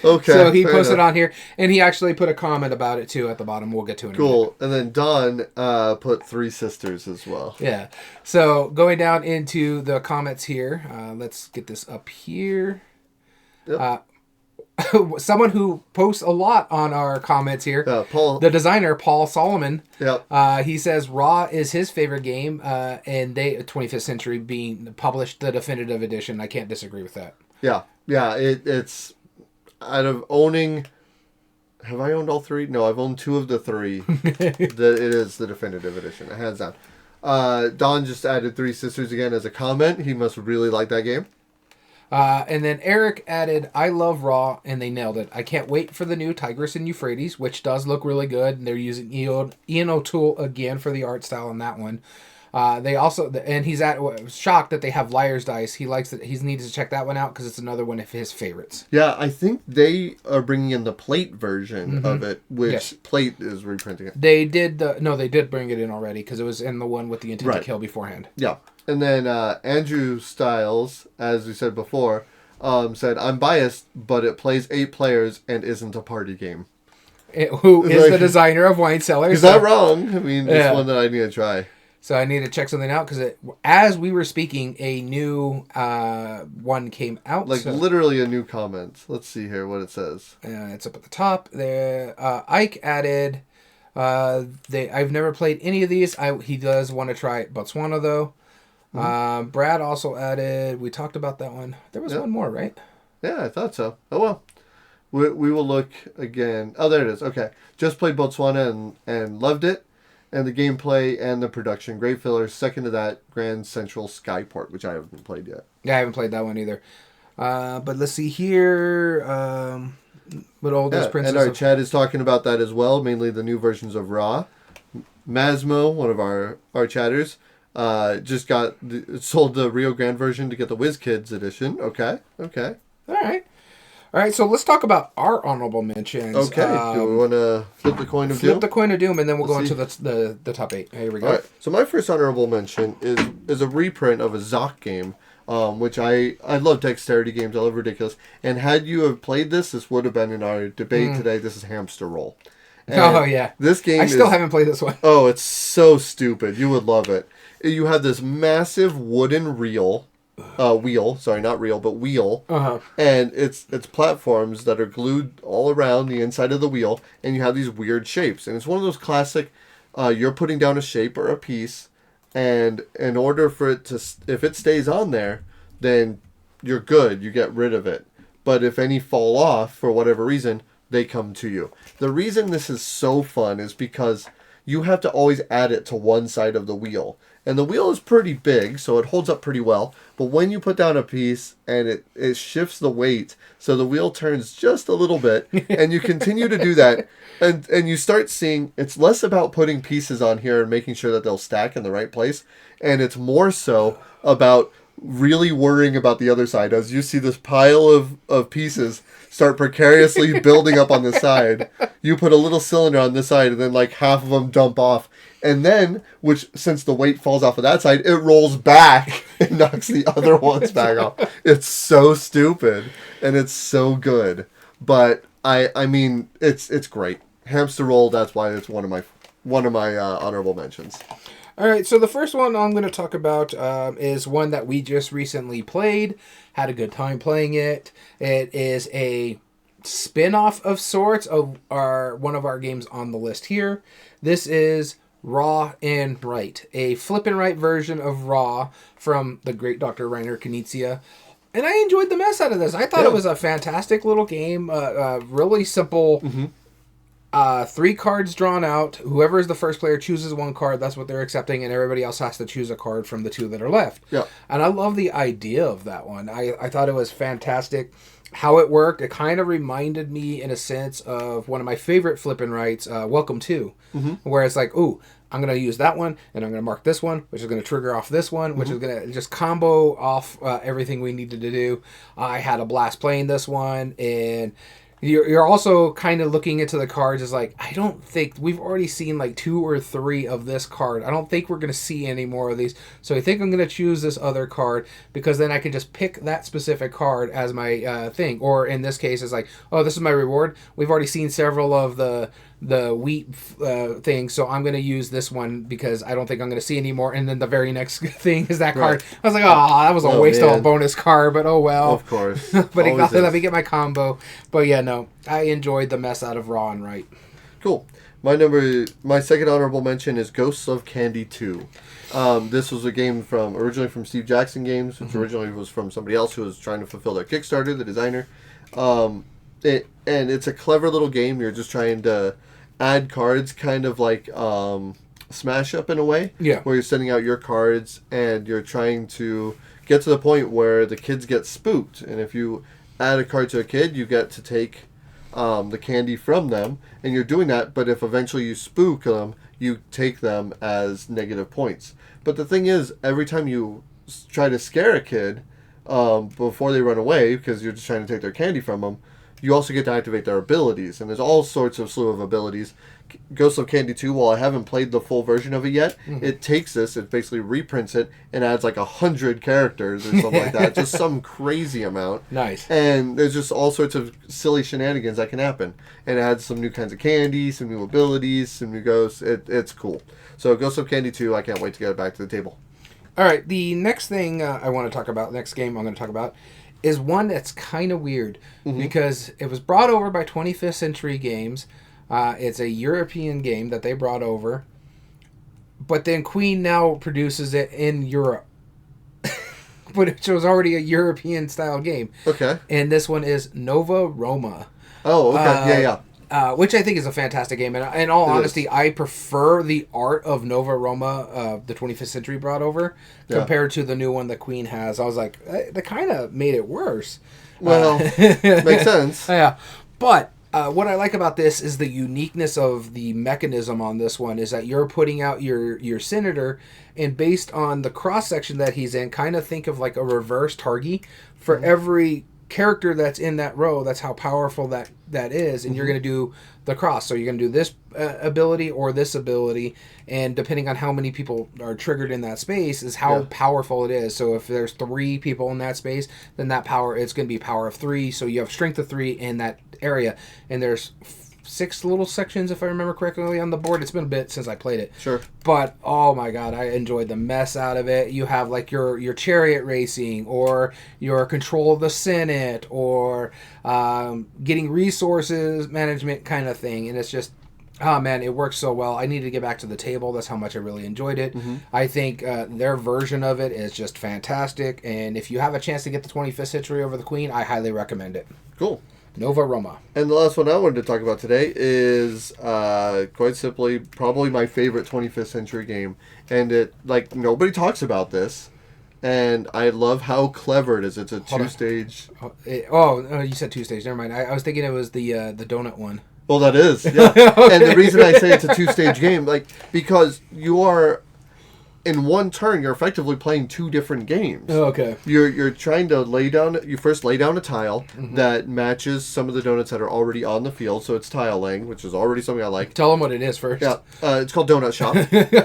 Okay. So he posted on here, and he actually put a comment about it too at the bottom. We'll get to it in a minute. Cool. And then Don put Three Sisters as well. Yeah. So going down into the comments here, let's get this up here. Yep. Someone who posts a lot on our comments here, Paul, the designer, Paul Solomon. Yep. He says Raw is his favorite game, and 25th Century being published the definitive edition. I can't disagree with that. Yeah. Yeah. It's out of owning. Have I owned all 3? No, I've owned 2 of the 3. It is the definitive edition, hands down. Don just added Three Sisters again as a comment. He must really like that game. And then Eric added, I love Raw, and they nailed it. I can't wait for the new Tigris and Euphrates, which does look really good. And they're using Ian O'Toole again for the art style in that one. They also, and he's shocked that they have Liar's Dice. He likes that. He needs to check that one out because it's another one of his favorites. Yeah, I think they are bringing in the plate version of it, which plate is reprinting it. They did bring it in already because it was in the one with the intent to kill beforehand. Yeah. And then Andrew Stiles, as we said before, said, I'm biased, but it plays 8 players and isn't a party game. Who is the designer of Wine Cellar. He's not wrong. I mean, it's one that I need to try. So I need to check something out because as we were speaking, a new one came out. Like literally a new comment. Let's see here what it says. It's up at the top. There, Ike added. I've never played any of these. He does want to try Botswana though. Mm-hmm. Brad also added. We talked about that one. There was one more, right? Yeah, I thought so. Oh well. We will look again. Oh, there it is. Okay. Just played Botswana and loved it. And the gameplay and the production. Great filler. Second to that, Grand Central Skyport, which I haven't played yet. Yeah, I haven't played that one either. But let's see here. What all those Princess and our chat is talking about that as well. Mainly the new versions of Raw. Masmo, one of our chatters, just sold the Rio Grande version to get the WizKids edition. Okay. All right, so let's talk about our honorable mentions. Okay, do we want to flip the coin of doom? Flip the coin of doom, and then we'll go into the top 8. Here we go. All right, so my first honorable mention is a reprint of a Zoc game, which I love dexterity games. I love Ridiculous. And had you have played this would have been in our debate today. This is Hamster Roll. And yeah. This game I still haven't played this one. Oh, it's so stupid. You would love it. You have this massive wooden wheel, Uh-huh. and it's platforms that are glued all around the inside of the wheel, and you have these weird shapes. And it's one of those classic, you're putting down a shape or a piece, and in order for it to, if it stays on there, then you're good. You get rid of it. But if any fall off for whatever reason, they come to you. The reason this is so fun is because you have to always add it to one side of the wheel. And the wheel is pretty big, so it holds up pretty well. But when you put down a piece and it shifts the weight, so the wheel turns just a little bit, and you continue to do that, and you start seeing it's less about putting pieces on here and making sure that they'll stack in the right place, and it's more so about really worrying about the other side as you see this pile of pieces start precariously building up on the side. You put a little cylinder on this side and then like half of them dump off. And then, since the weight falls off of that side, it rolls back and knocks the other ones back off. It's so stupid and it's so good. But I mean, it's great. Hamster Roll, that's why it's one of my honorable mentions. All right, so the first one I'm going to talk about is one that we just recently played. Had a good time playing it. It is a spin-off of sorts of one of our games on the list here. This is Raw and Right, a flip and right version of Raw from the great Dr. Rainer Knizia. And I enjoyed the mess out of this. I thought it was a fantastic little game, really simple. Mm-hmm. 3 cards drawn out. Whoever is the first player chooses 1 card. That's what they're accepting, and everybody else has to choose a card from the 2 that are left. Yeah. And I love the idea of that one. I thought it was fantastic. How it worked, it kind of reminded me in a sense of one of my favorite flip and rights, Welcome To, where it's like, ooh, I'm going to use that one, and I'm going to mark this one, which is going to trigger off this one, which is going to just combo off everything we needed to do. I had a blast playing this one, and you're also kind of looking into the cards as like, I don't think we've already seen like 2 or 3 of this card. I don't think we're going to see any more of these. So I think I'm going to choose this other card because then I can just pick that specific card as my thing. Or in this case, it's like, oh, this is my reward. We've already seen several of the wheat thing, so I'm going to use this one because I don't think I'm going to see any more. And then the very next thing is that card. I was like, oh, that was a waste of a bonus card, but oh well. Of course. But let me get my combo. But yeah, no, I enjoyed the mess out of Raw and Right. Cool. My second honorable mention is Ghosts of Candy 2. This was a game originally from Steve Jackson Games, which originally was from somebody else who was trying to fulfill their Kickstarter, the designer. And it's a clever little game. You're just trying to add cards, kind of like Smash Up in a way. Yeah. Where you're sending out your cards and you're trying to get to the point where the kids get spooked. And if you add a card to a kid, you get to take the candy from them. And you're doing that, but if eventually you spook them, you take them as negative points. But the thing is, every time you try to scare a kid before they run away, because you're just trying to take their candy from them, you also get to activate their abilities, and there's all sorts of slew of abilities. Ghosts of Candy 2, while I haven't played the full version of it yet, it takes this, it basically reprints it, and adds like 100 characters or something like that. Just some crazy amount. Nice. And there's just all sorts of silly shenanigans that can happen. And it adds some new kinds of candy, some new abilities, some new ghosts. It's cool. So Ghosts of Candy 2, I can't wait to get it back to the table. All right, the next thing I want to talk about, next game I'm going to talk about, is one that's kind of weird because it was brought over by 25th Century Games. It's a European game that they brought over, but then Queen now produces it in Europe. But it was already a European style game. Okay. And this one is Nova Roma. Oh, okay. Yeah. Which I think is a fantastic game. And in all honesty, I prefer the art of Nova Roma, the 25th Century brought over, compared to the new one that Queen has. I was like, they kind of made it worse. Well, makes sense. Yeah. But what I like about this is the uniqueness of the mechanism on this one is that you're putting out your senator, and based on the cross-section that he's in, kind of think of like a reverse Targi. For every character that's in that row, that's how powerful that is, and you're going to do the cross. So you're going to do this ability or this ability, and depending on how many people are triggered in that space is how powerful it is. So if there's 3 people in that space, then that power, it's going to be power of 3. So you have strength of 3 in that area, and there's 6 little sections, if I remember correctly, on the board. It's been a bit since I played it. Sure. But, oh my god, I enjoyed the mess out of it. You have, like, your chariot racing, or your control of the Senate, or getting resources management kind of thing. And it's just, oh man, it works so well. I need to get back to the table. That's how much I really enjoyed it. I think their version of it is just fantastic. And if you have a chance to get the 25th Century over the Queen, I highly recommend it. Cool. Nova Roma. And the last one I wanted to talk about today is quite simply probably my favorite 25th Century game. And it, like, nobody talks about this. And I love how clever it is. It's a two-stage... you said two-stage. Never mind. I was thinking it was the donut one. Well, that is, yeah. Okay. And the reason I say it's a two-stage game, like, because you are... In one turn, you're effectively playing 2 different games. Oh, okay. You're trying to lay down... You first lay down a tile that matches some of the donuts that are already on the field. So it's tile laying, which is already something I like. Tell them what it is first. Yeah. It's called Donut Shop.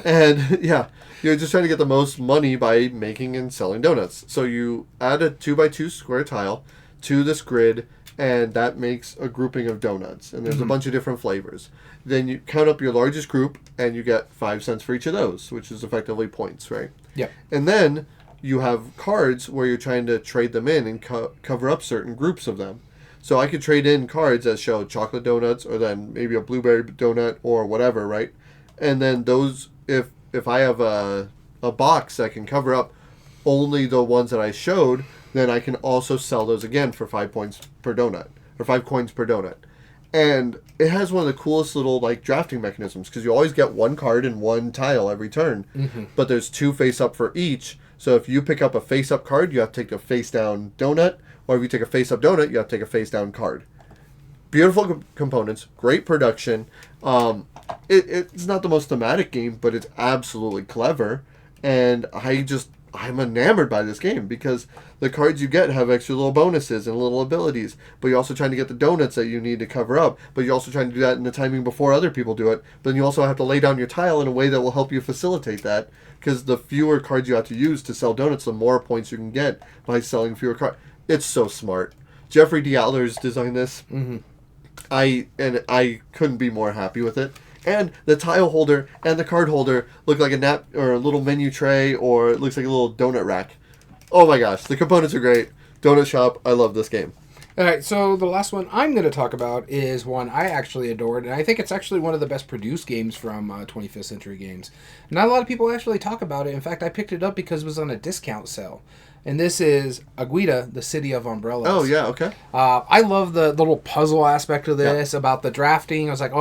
And, yeah, you're just trying to get the most money by making and selling donuts. So you add a 2x2 square tile to this grid, and that makes a grouping of donuts. And there's a bunch of different flavors. Then you count up your largest group, and you get 5 cents for each of those, which is effectively points, right? Yeah. And then you have cards where you're trying to trade them in and cover up certain groups of them. So I could trade in cards that show chocolate donuts, or then maybe a blueberry donut, or whatever, right? And then those, if I have a box that can cover up only the ones that I showed, then I can also sell those again for 5 points per donut, or 5 coins per donut. And it has one of the coolest little, like, drafting mechanisms, because you always get 1 card and 1 tile every turn, but there's 2 face-up for each. So if you pick up a face-up card, you have to take a face-down donut, or if you take a face-up donut, you have to take a face-down card. Beautiful components, great production. It's not the most thematic game, but it's absolutely clever, and I'm enamored by this game because the cards you get have extra little bonuses and little abilities, but you're also trying to get the donuts that you need to cover up, but you're also trying to do that in the timing before other people do it, but then you also have to lay down your tile in a way that will help you facilitate that, because the fewer cards you have to use to sell donuts, the more points you can get by selling fewer cards. It's so smart. Jeffrey D. Adler's designed this. I couldn't be more happy with it. And the tile holder and the card holder look like a nap or a little menu tray, or it looks like a little donut rack. Oh my gosh, the components are great. Donut Shop, I love this game. All right, so the last one I'm going to talk about is one I actually adored, and I think it's actually one of the best produced games from 25th Century Games. Not a lot of people actually talk about it. In fact, I picked it up because it was on a discount sale. And this is Aguida, the City of Umbrellas. Oh, yeah, okay. I love the little puzzle aspect of this, about the drafting. I was like,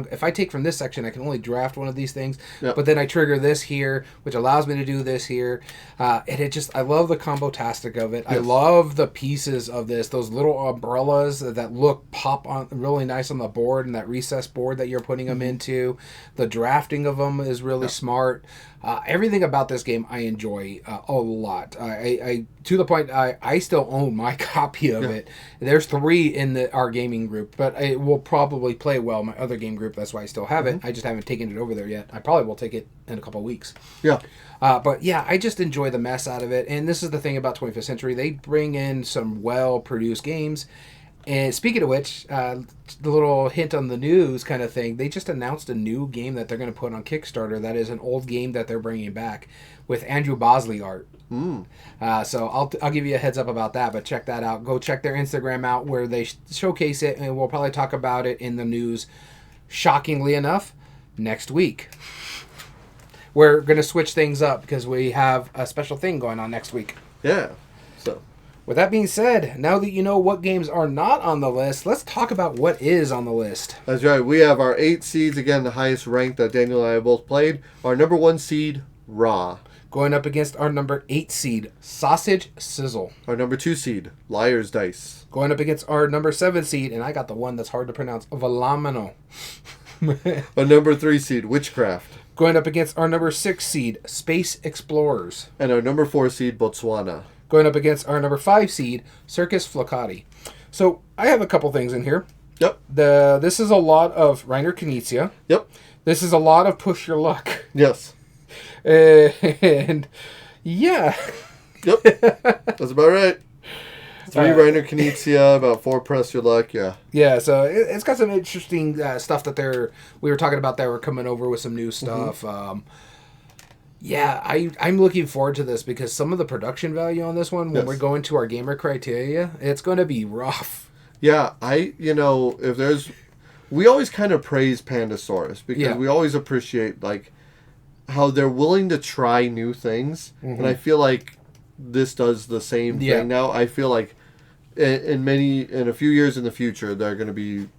if I take from this section, I can only draft one of these things. Yep. But then I trigger this here, which allows me to do this here. And I love the combo-tastic of it. Yes. I love the pieces of this, those little umbrellas that pop on really nice on the board, and that recessed board that you're putting them into. The drafting of them is really smart. Everything about this game I enjoy a lot. I to the point I still own my copy of it. There's 3 in our gaming group, but it will probably play well my other game group. That's why I still have it. I just haven't taken it over there yet. I probably will take it in a couple of weeks. Yeah. But yeah, I just enjoy the mess out of it. And this is the thing about 25th Century. They bring in some well-produced games. And speaking of which, the little hint on the news kind of thing, they just announced a new game that they're going to put on Kickstarter that is an old game that they're bringing back with Andrew Bosley art. So I'll give you a heads up about that, but check that out. Go check their Instagram out where they showcase it, and we'll probably talk about it in the news, shockingly enough, next week. We're going to switch things up because we have a special thing going on next week. Yeah, so... With that being said, now that you know what games are not on the list, let's talk about what is on the list. That's right. We have our 8 seeds, again, the highest rank that Daniel and I have both played. Our number 1 seed, Raw. Going up against our number 8 seed, Sausage Sizzle. Our number 2 seed, Liar's Dice. Going up against our number 7 seed, and I got the one that's hard to pronounce, Valamino. Our number 3 seed, Witchcraft. Going up against our number 6 seed, Space Explorers. And our number 4 seed, Botswana. Going up against our number 5 seed, Circus Flocati. So, I have a couple things in here. Yep. This is a lot of Reiner Knizia. Yep. This is a lot of Push Your Luck. Yes. And, yeah. Yep. That's about right. 3 Reiner Knizia, about 4 Press Your Luck, yeah. Yeah, so it's got some interesting stuff that we were talking about that we're coming over with some new stuff. Yeah, I'm looking forward to this because some of the production value on this one, when we're going to our gamer criteria, it's going to be rough. Yeah, we always kind of praise Pandasaurus because we always appreciate, like, how they're willing to try new things. And I feel like this does the same thing now. I feel like in a few years in the future, they're going to be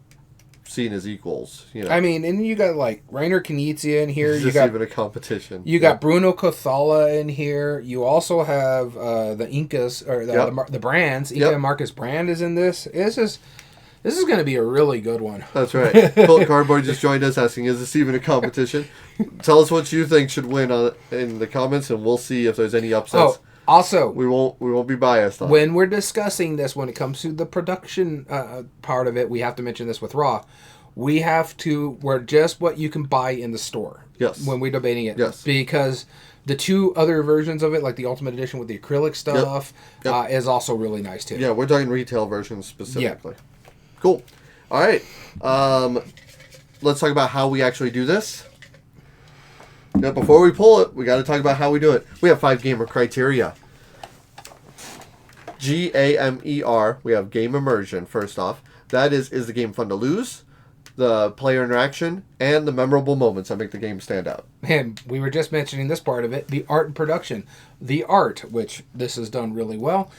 seen as equals, you know. I mean, and you got like Reiner Knizia in here. You got even a competition. You got Bruno Cathala in here. You also have the Incas or the brands. Inca and Marcus Brand is in this. This is going to be a really good one. That's right. Colt Cardboard just joined us asking, "Is this even a competition?" Tell us what you think should win in the comments, and we'll see if there's any upsets. Oh, also, we won't be biased on when we're discussing this. When it comes to the production part of it, we have to mention this with Raw. We're just what you can buy in the store. Yes. When we're debating it. Yes. Because the 2 other versions of it, like the Ultimate Edition with the acrylic stuff, is also really nice too. Yeah, we're talking retail versions specifically. Yeah. Cool. All right. Let's talk about how we actually do this. Now, before we pull it, we got to talk about how we do it. We have 5 gamer criteria. G.A.M.E.R. We have game immersion, first off. That is the game fun to lose? The player interaction, and the memorable moments that make the game stand out. And we were just mentioning this part of it, the art and production. The art, which this has done really well.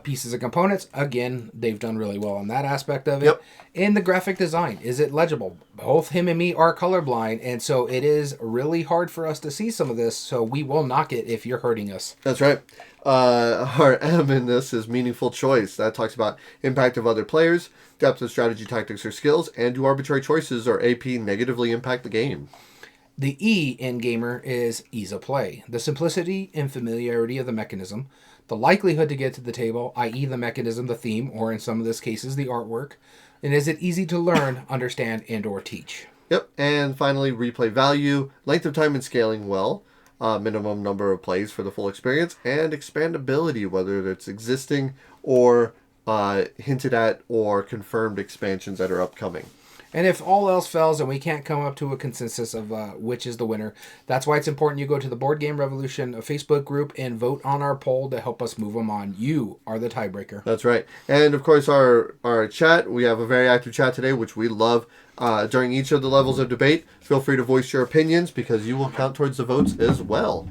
Pieces and components, again, they've done really well on that aspect of it. Yep. And the graphic design, is it legible? Both him and me are colorblind, and so it is really hard for us to see some of this, so we will knock it if you're hurting us. That's right. Our M in this is meaningful choice. That talks about impact of other players, depth of strategy, tactics, or skills, and do arbitrary choices or AP negatively impact the game. The E in Gamer is ease of play. The simplicity and familiarity of the mechanism. The likelihood to get to the table, i.e. the mechanism, the theme, or in some of this cases, the artwork. And is it easy to learn, understand, and or teach? Yep. And finally, replay value, length of time and scaling well. Minimum number of plays for the full experience, and expandability, whether it's existing or hinted at or confirmed expansions that are upcoming. And if all else fails and we can't come up to a consensus of which is the winner, that's why it's important you go to the Board Game Revolution Facebook group and vote on our poll to help us move them on. You are the tiebreaker. That's right. And of course, our chat, we have a very active chat today, which we love. During each of the levels of debate, feel free to voice your opinions because you will count towards the votes as well.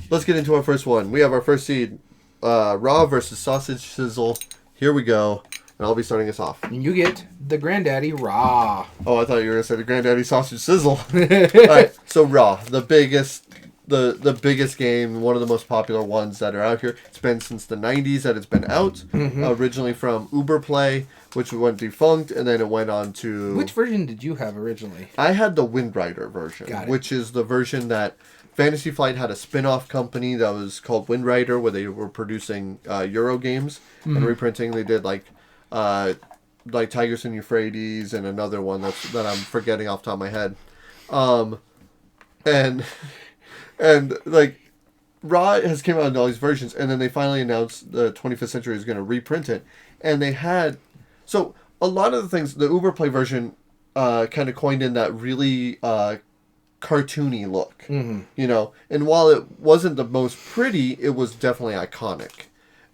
Let's get into our first one. We have our first seed, Raw versus Sausage Sizzle. Here we go. And I'll be starting us off. And you get the Granddaddy Raw. Oh, I thought you were going to say the Granddaddy Sausage Sizzle. All right, so Raw, the biggest the biggest game, one of the most popular ones that are out here. It's been since the 90s that it's been out. Originally from Uber Play, which went defunct, and then it went on to... Which version did you have originally? I had the Wind Rider version, which is the version that Fantasy Flight had a spin-off company that was called Wind Rider, where they were producing Euro games and reprinting. They did like Tigris and Euphrates and another one that I'm forgetting off the top of my head. And like Raw has came out in all these versions, and then they finally announced the 25th Century is going to reprint it, and they had so a lot of the things the Uber Play version kind of coined in that really cartoony look, you know, and while it wasn't the most pretty, it was definitely iconic,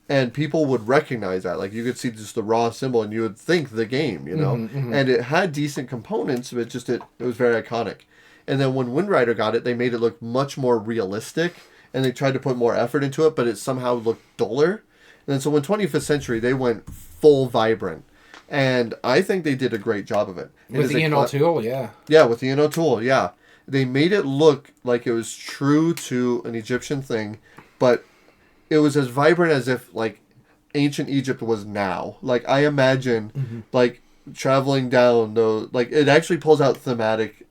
and people would recognize that. Like you could see just the Raw symbol, and you would think the game, you know, and it had decent components, but it was very iconic. And then when Wind Rider got it, they made it look much more realistic, and they tried to put more effort into it, but it somehow looked duller. And then so when 25th Century, they went full vibrant, and I think they did a great job of it. With the Ian O'Toole, yeah. Yeah, with the Ian O'Toole, yeah. They made it look like it was true to an Egyptian thing, but it was as vibrant as if, like, ancient Egypt was now. Like, I imagine, like, traveling down, like, it actually pulls out thematic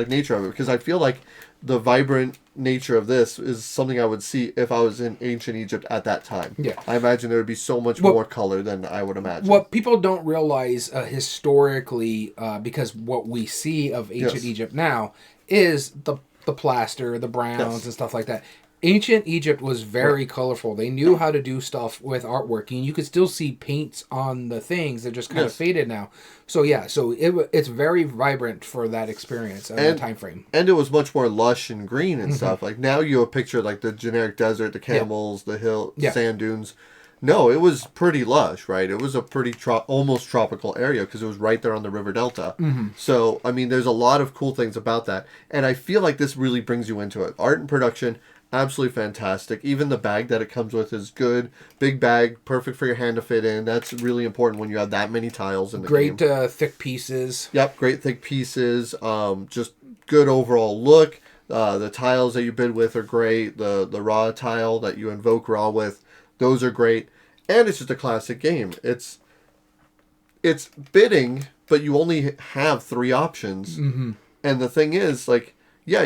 nature of it, because I feel like the vibrant nature of this is something I would see if I was in ancient Egypt at that time. Yeah. I imagine there would be so much more color than I would imagine. What people don't realize historically, because what we see of ancient Egypt now is the plaster, the browns, and stuff like that. Ancient Egypt was very colorful. They knew how to do stuff with artwork, and you could still see paints on the things. They're just kind of faded now. So yeah, it's very vibrant for that experience and that time frame. And it was much more lush and green and stuff. Like now you have picture like the generic desert, the camels, the hill, sand dunes. No, it was pretty lush, right? It was a pretty almost tropical area because it was right there on the river delta. So I mean, there's a lot of cool things about that, and I feel like this really brings you into it. Art and production. Absolutely fantastic. Even the bag that it comes with is good. Big bag, perfect for your hand to fit in. That's really important when you have that many tiles in the game. Great thick pieces. Yep, great thick pieces. Just good overall look. The tiles that you bid with are great. The raw tile that you invoke raw with, those are great. And it's just a classic game. It's bidding, but you only have 3 options. And the thing is, like, yeah,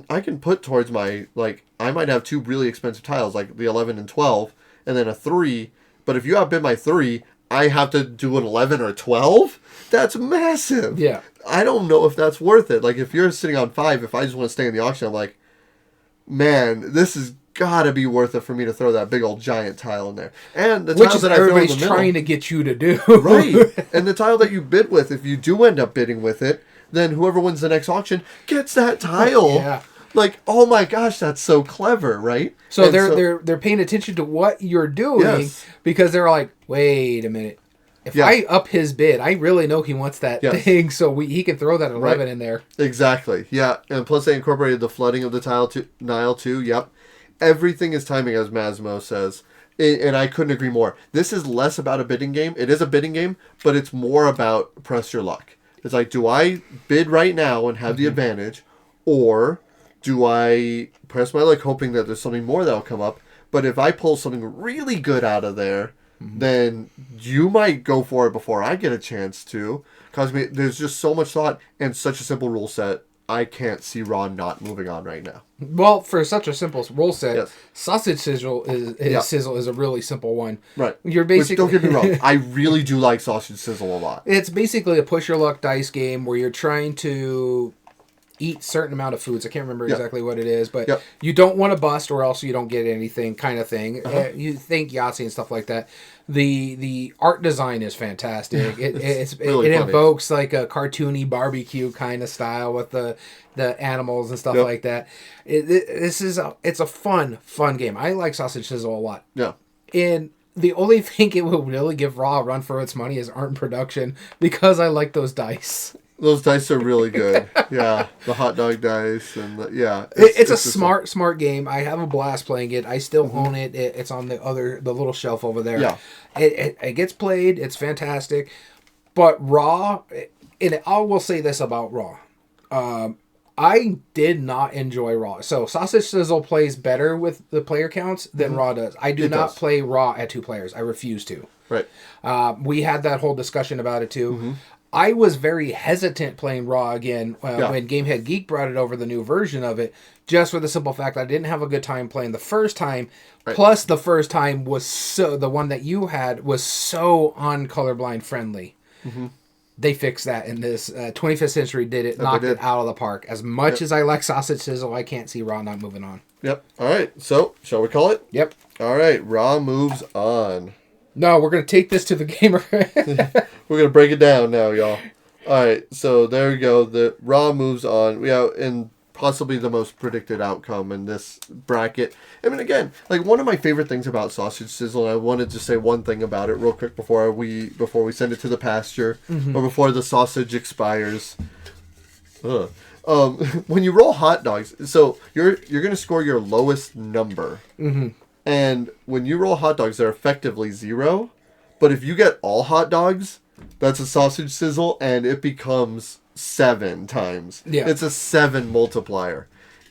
I can put towards my, like, I might have 2 really expensive tiles, like the 11 and 12, and then a 3, but if you outbid my 3, I have to do an 11 or 12? That's massive! Yeah. I don't know if that's worth it. Like, if you're sitting on 5, if I just want to stay in the auction, I'm like, man, this has gotta be worth it for me to throw that big old giant tile in there. And the tiles that I throw in the middle... Which is everybody's trying to get you to do. Right! And the tile that you bid with, if you do end up bidding with it, then whoever wins the next auction gets that tile. Yeah. Like, oh my gosh, that's so clever, right? So they're paying attention to what you're doing because they're like, wait a minute. If I up his bid, I really know he wants that thing, so he can throw that 11 in there. Exactly. Yeah, and plus they incorporated the flooding of the Nile too. Yep. Everything is timing, as Masmo says. And I couldn't agree more. This is less about a bidding game. It is a bidding game, but it's more about press your luck. It's like, do I bid right now and have the advantage, or do I press my luck hoping that there's something more that'll come up? But if I pull something really good out of there, then you might go for it before I get a chance to. Because there's just so much thought and such a simple rule set. I can't see Ron not moving on right now. Well, for such a simple rule set, Sausage Sizzle is a really simple one. Right. You're basically... Which, don't get me wrong, I really do like Sausage Sizzle a lot. It's basically a push your luck dice game where you're trying to eat certain amount of foods. I can't remember exactly what it is, but you don't want to bust or else you don't get anything kind of thing. You think Yahtzee and stuff like that. The art design is fantastic. It really invokes like a cartoony barbecue kind of style with the animals and stuff like that. It's a fun game. I like Sausage Sizzle a lot. Yeah. And the only thing it will really give Raw a run for its money is art and production because I like those dice. Those dice are really good. Yeah, the hot dog dice and it's a smart game. I have a blast playing it. I still own it. It's on the little shelf over there. Yeah, it gets played. It's fantastic. But Raw, and I will say this about Raw. I did not enjoy Raw. So Sausage Sizzle plays better with the player counts than Raw does. I do not play Raw at 2 players. I refuse to. Right. We had that whole discussion about it too. I was very hesitant playing Raw again when Geek brought it over, the new version of it, just for the simple fact I didn't have a good time playing the first time. Right. Plus, the first time was the one that you had was so uncolorblind friendly. They fixed that in this 25th Century did it, knocked it out of the park. As much as I like Sausage Sizzle, I can't see Raw not moving on. Yep. All right. So, shall we call it? Yep. All right. Raw moves on. No, we're going to take this to the gamer. We're going to break it down now, y'all. All right. So, there we go. The Raw moves on. And possibly the most predicted outcome in this bracket. I mean, again, like one of my favorite things about Sausage Sizzle, and I wanted to say one thing about it real quick before we send it to the pasture, or before the sausage expires. When you roll hot dogs, so you're going to score your lowest number. And when you roll hot dogs, they're effectively 0. But if you get all hot dogs, that's a Sausage Sizzle, and it becomes 7 times. Yeah. It's a 7 multiplier.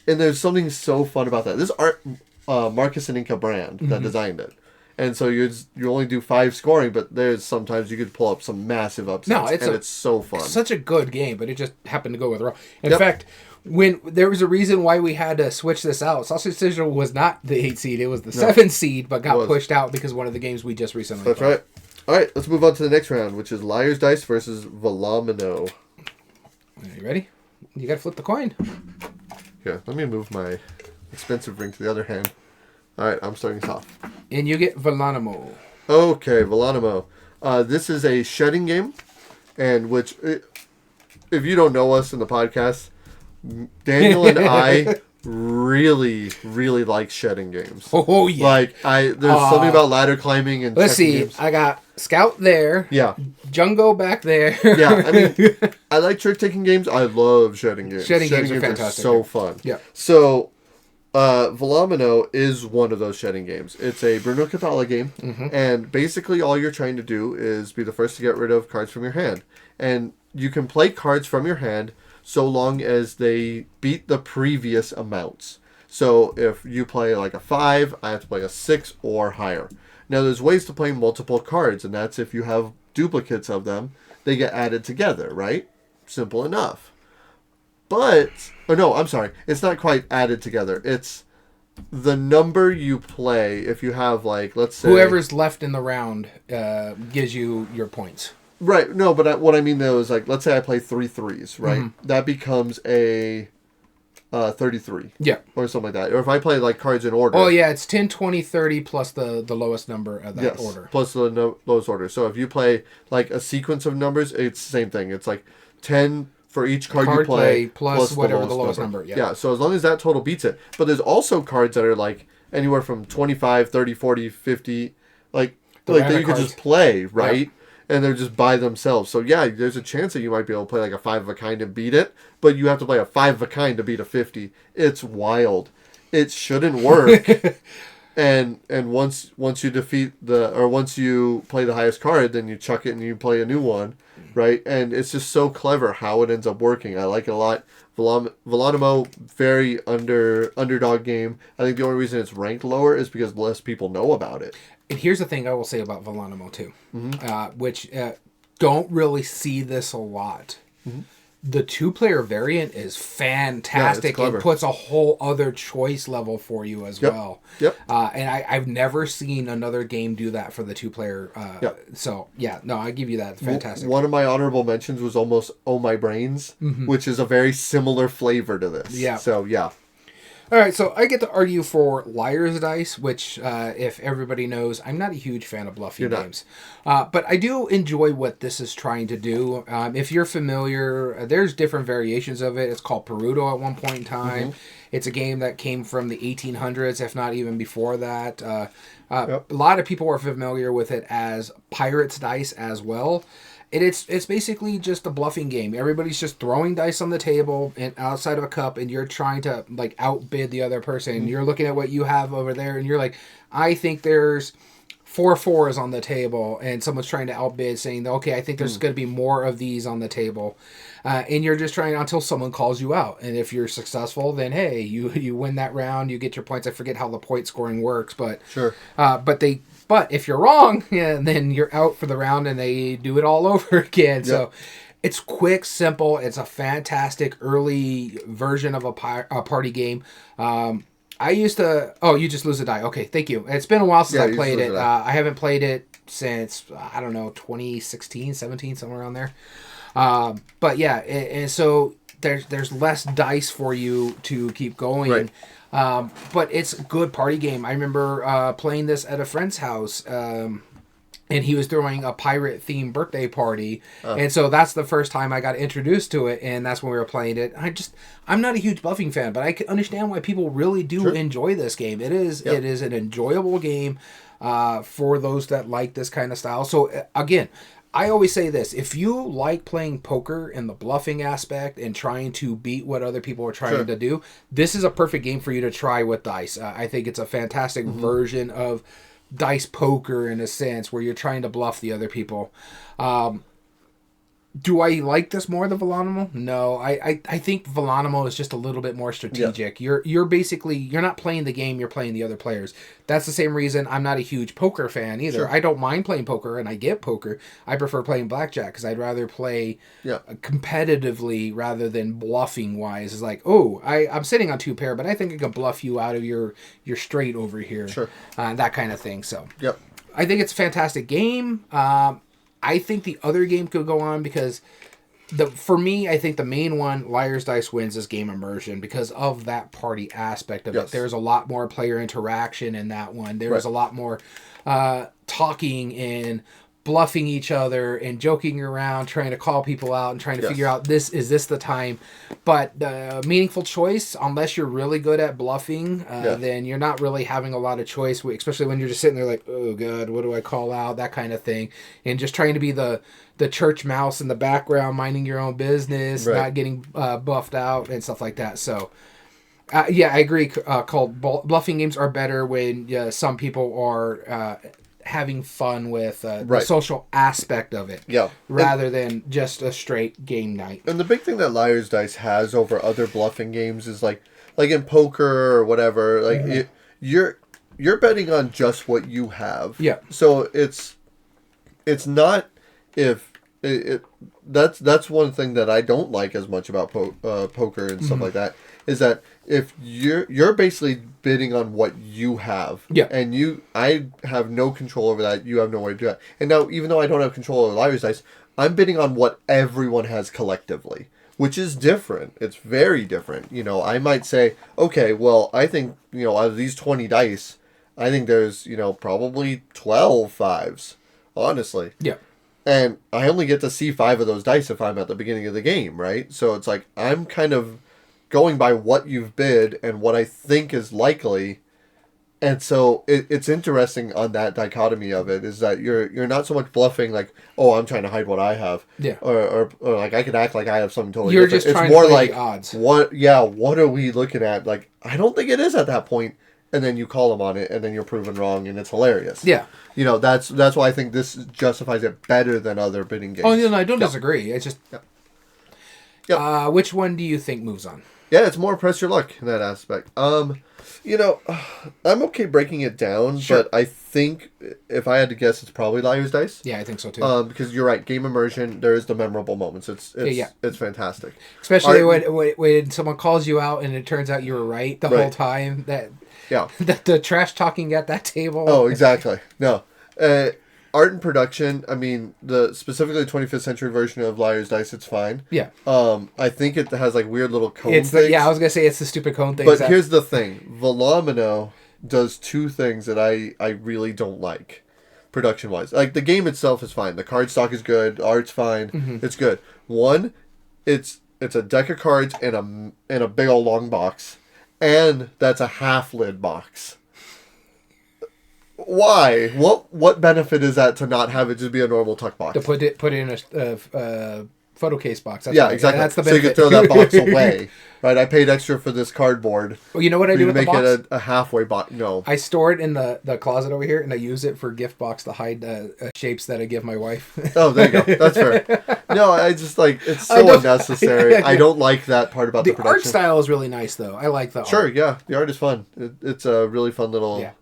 And there's something so fun about that. This art, Marcus and Inca brand that designed it. And so you only do 5 scoring, but there's sometimes you could pull up some massive upsets. It's so fun. It's such a good game, but it just happened to go with Raw. In fact, when there was a reason why we had to switch this out. Sausage Sizzle was not the 8 seed; it was the 7 seed, but got pushed out because one of the games we just recently played. Right. All right, let's move on to the next round, which is Liar's Dice versus Volumino. Are you ready? You got to flip the coin. Yeah, let me move my expensive ring to the other hand. All right, I'm starting us off. And you get Volumino. Okay, Volumino. This is a shedding game, and if you don't know us in the podcast, Daniel and I really, really like shedding games. Oh yeah. Like there's something about ladder climbing and let's see. Games. I got Scout there. Yeah. Jungo back there. Yeah. I mean, I like trick taking games. I love shedding games. Shedding games are fantastic. So fun. Yeah. So, Volumino is one of those shedding games. It's a Bruno Cathala game, and basically all you're trying to do is be the first to get rid of cards from your hand, and you can play cards from your hand so long as they beat the previous amounts. So if you play like a 5, I have to play a 6 or higher. Now there's ways to play multiple cards, and that's if you have duplicates of them, they get added together, right? Simple enough. It's not quite added together. It's the number you play. If you have, like, let's say whoever's left in the round gives you your points. Right. No, but what I mean though is, like, let's say I play 3 3s, right? That becomes a 33. Yeah. Or something like that. Or if I play, like, cards in order. Oh yeah, it's 10, 20, 30 plus the lowest number of that order. Plus the lowest order. So if you play, like, a sequence of numbers, it's the same thing. It's like 10 for each card you play plus whatever the lowest number. Yeah, so as long as that total beats it. But there's also cards that are, like, anywhere from 25, 30, 40, 50, like that you could just play, right? Yeah. And they're just by themselves. So yeah, there's a chance that you might be able to play like a 5 of a kind and beat it, but you have to play a 5 of a kind to beat a 50. It's wild. It shouldn't work. and once you defeat once you play the highest card, then you chuck it and you play a new one, right? And it's just so clever how it ends up working. I like it a lot. Volumino, very underdog game. I think the only reason it's ranked lower is because less people know about it. And here's the thing I will say about Volumino too, which don't really see this a lot. The 2-player variant is fantastic. Yeah, it puts a whole other choice level for you as well. Yep. And I've never seen another game do that for the 2-player. So, yeah, no, I give you that. Fantastic. One of my honorable mentions was almost Oh My Brains, which is a very similar flavor to this. Yeah. So, yeah. All right, so I get to argue for Liar's Dice, which, if everybody knows, I'm not a huge fan of bluffing games. But I do enjoy what this is trying to do. If you're familiar, there's different variations of it. It's called Perudo at one point in time. It's a game that came from the 1800s, if not even before that. A lot of people are familiar with it as Pirate's Dice as well. And it's basically just a bluffing game. Everybody's just throwing dice on the table and outside of a cup, and you're trying to, like, outbid the other person. And you're looking at what you have over there, and you're like, I think there's 4 4s on the table, and someone's trying to outbid, saying, okay, I think there's going to be more of these on the table. And you're just trying until someone calls you out. And if you're successful, then hey, you win that round. You get your points. I forget how the point scoring works, but Sure. But if you're wrong, yeah, then you're out for the round, and they do it all over again. Yep. So it's quick, simple. It's a fantastic early version of a party game. I used to... Oh, you just lose a die. Okay, thank you. It's been a while since I played it. I haven't played it since, I don't know, 2016, 17, somewhere around there. But yeah, and so there's less dice for you to keep going. Right. But it's a good party game. I remember playing this at a friend's house, and he was throwing a pirate-themed birthday party. And so that's the first time I got introduced to it, and that's when we were playing it. I'm not a huge bluffing fan, but I can understand why people really do enjoy this game. It is an enjoyable game for those that like this kind of style. So, again, I always say this. If you like playing poker and the bluffing aspect and trying to beat what other people are trying to do, this is a perfect game for you to try with dice. I think it's a fantastic version of dice poker in a sense where you're trying to bluff the other people. Do I like this more than Volonimo? No, I think Volonimo is just a little bit more strategic. Yeah. You're basically, you're not playing the game, you're playing the other players. That's the same reason I'm not a huge poker fan either. Sure. I don't mind playing poker, and I get poker. I prefer playing blackjack because I'd rather play competitively rather than bluffing wise. It's like, oh, I'm sitting on 2 pair, but I think I can bluff you out of your straight over here. Sure. That kind of thing. So I think it's a fantastic game. I think the other game could go on because for me, I think the main one, Liar's Dice wins, is game immersion because of that party aspect of it. There's a lot more player interaction in that one. There's a lot more talking and bluffing each other and joking around, trying to call people out and trying to figure out is this the time. But meaningful choice, unless you're really good at bluffing, then you're not really having a lot of choice, especially when you're just sitting there like, oh God, what do I call out? That kind of thing. And just trying to be the church mouse in the background, minding your own business, not getting buffed out and stuff like that. So I agree. Bluffing games are better when some people are having fun with the social aspect of it, rather than just a straight game night. And the big thing that Liar's Dice has over other bluffing games is like in poker or whatever, like you're betting on just what you have. Yeah. So it's not that's one thing that I don't like as much about poker and stuff like that, is that if you're basically bidding on what you have, and I have no control over that, you have no way to do that. And now, even though I don't have control over Liar's Dice, I'm bidding on what everyone has collectively, which is different. It's very different. I might say, okay, well, I think, out of these 20 dice, I think there's, probably 12 fives, honestly. Yeah. And I only get to see 5 of those dice if I'm at the beginning of the game, right? So it's like, I'm kind of going by what you've bid and what I think is likely. And so it's interesting on that dichotomy of it, is that you're not so much bluffing like, oh, I'm trying to hide what I have. Yeah. Or like I could act like I have something totally different. You're just trying to play the odds. What are we looking at? Like, I don't think it is at that point. And then you call them on it, and then you're proven wrong, and it's hilarious. Yeah. That's why I think this justifies it better than other bidding games. Oh, no, I don't disagree. It's just... which one do you think moves on? Yeah, it's more press your luck in that aspect. I'm okay breaking it down, but I think if I had to guess, it's probably Liar's Dice. Yeah, I think so too. Because you're right, game immersion, there is the memorable moments. It's fantastic. Especially when someone calls you out and it turns out you were right the whole time. The trash talking at that table. Oh, exactly. No. Art and production, I mean, specifically the 25th century version of Liar's Dice, it's fine. Yeah. I think it has like weird little cone things. I was going to say it's the stupid cone things. But here's the thing. Volomino does 2 things that I really don't like, production-wise. Like, the game itself is fine. The card stock is good. Art's fine. Mm-hmm. It's good. One, it's a deck of cards in a big old long box. And that's a half-lid box. Why? What benefit is that to not have it just be a normal tuck box? To put it in a photo case box. That's Yeah, right. exactly. That's the so you benefit. can throw that box away. Right, I paid extra for this cardboard. Well, you know what I do with the box? Make it a halfway box. No. I store it in the closet over here, and I use it for gift box to hide shapes that I give my wife. Oh, there you go. That's fair. No, I just like it's so unnecessary. I don't like that part about the production. Art style is really nice, though. I like the art. Sure, yeah, the art is fun. It's a really fun little thing.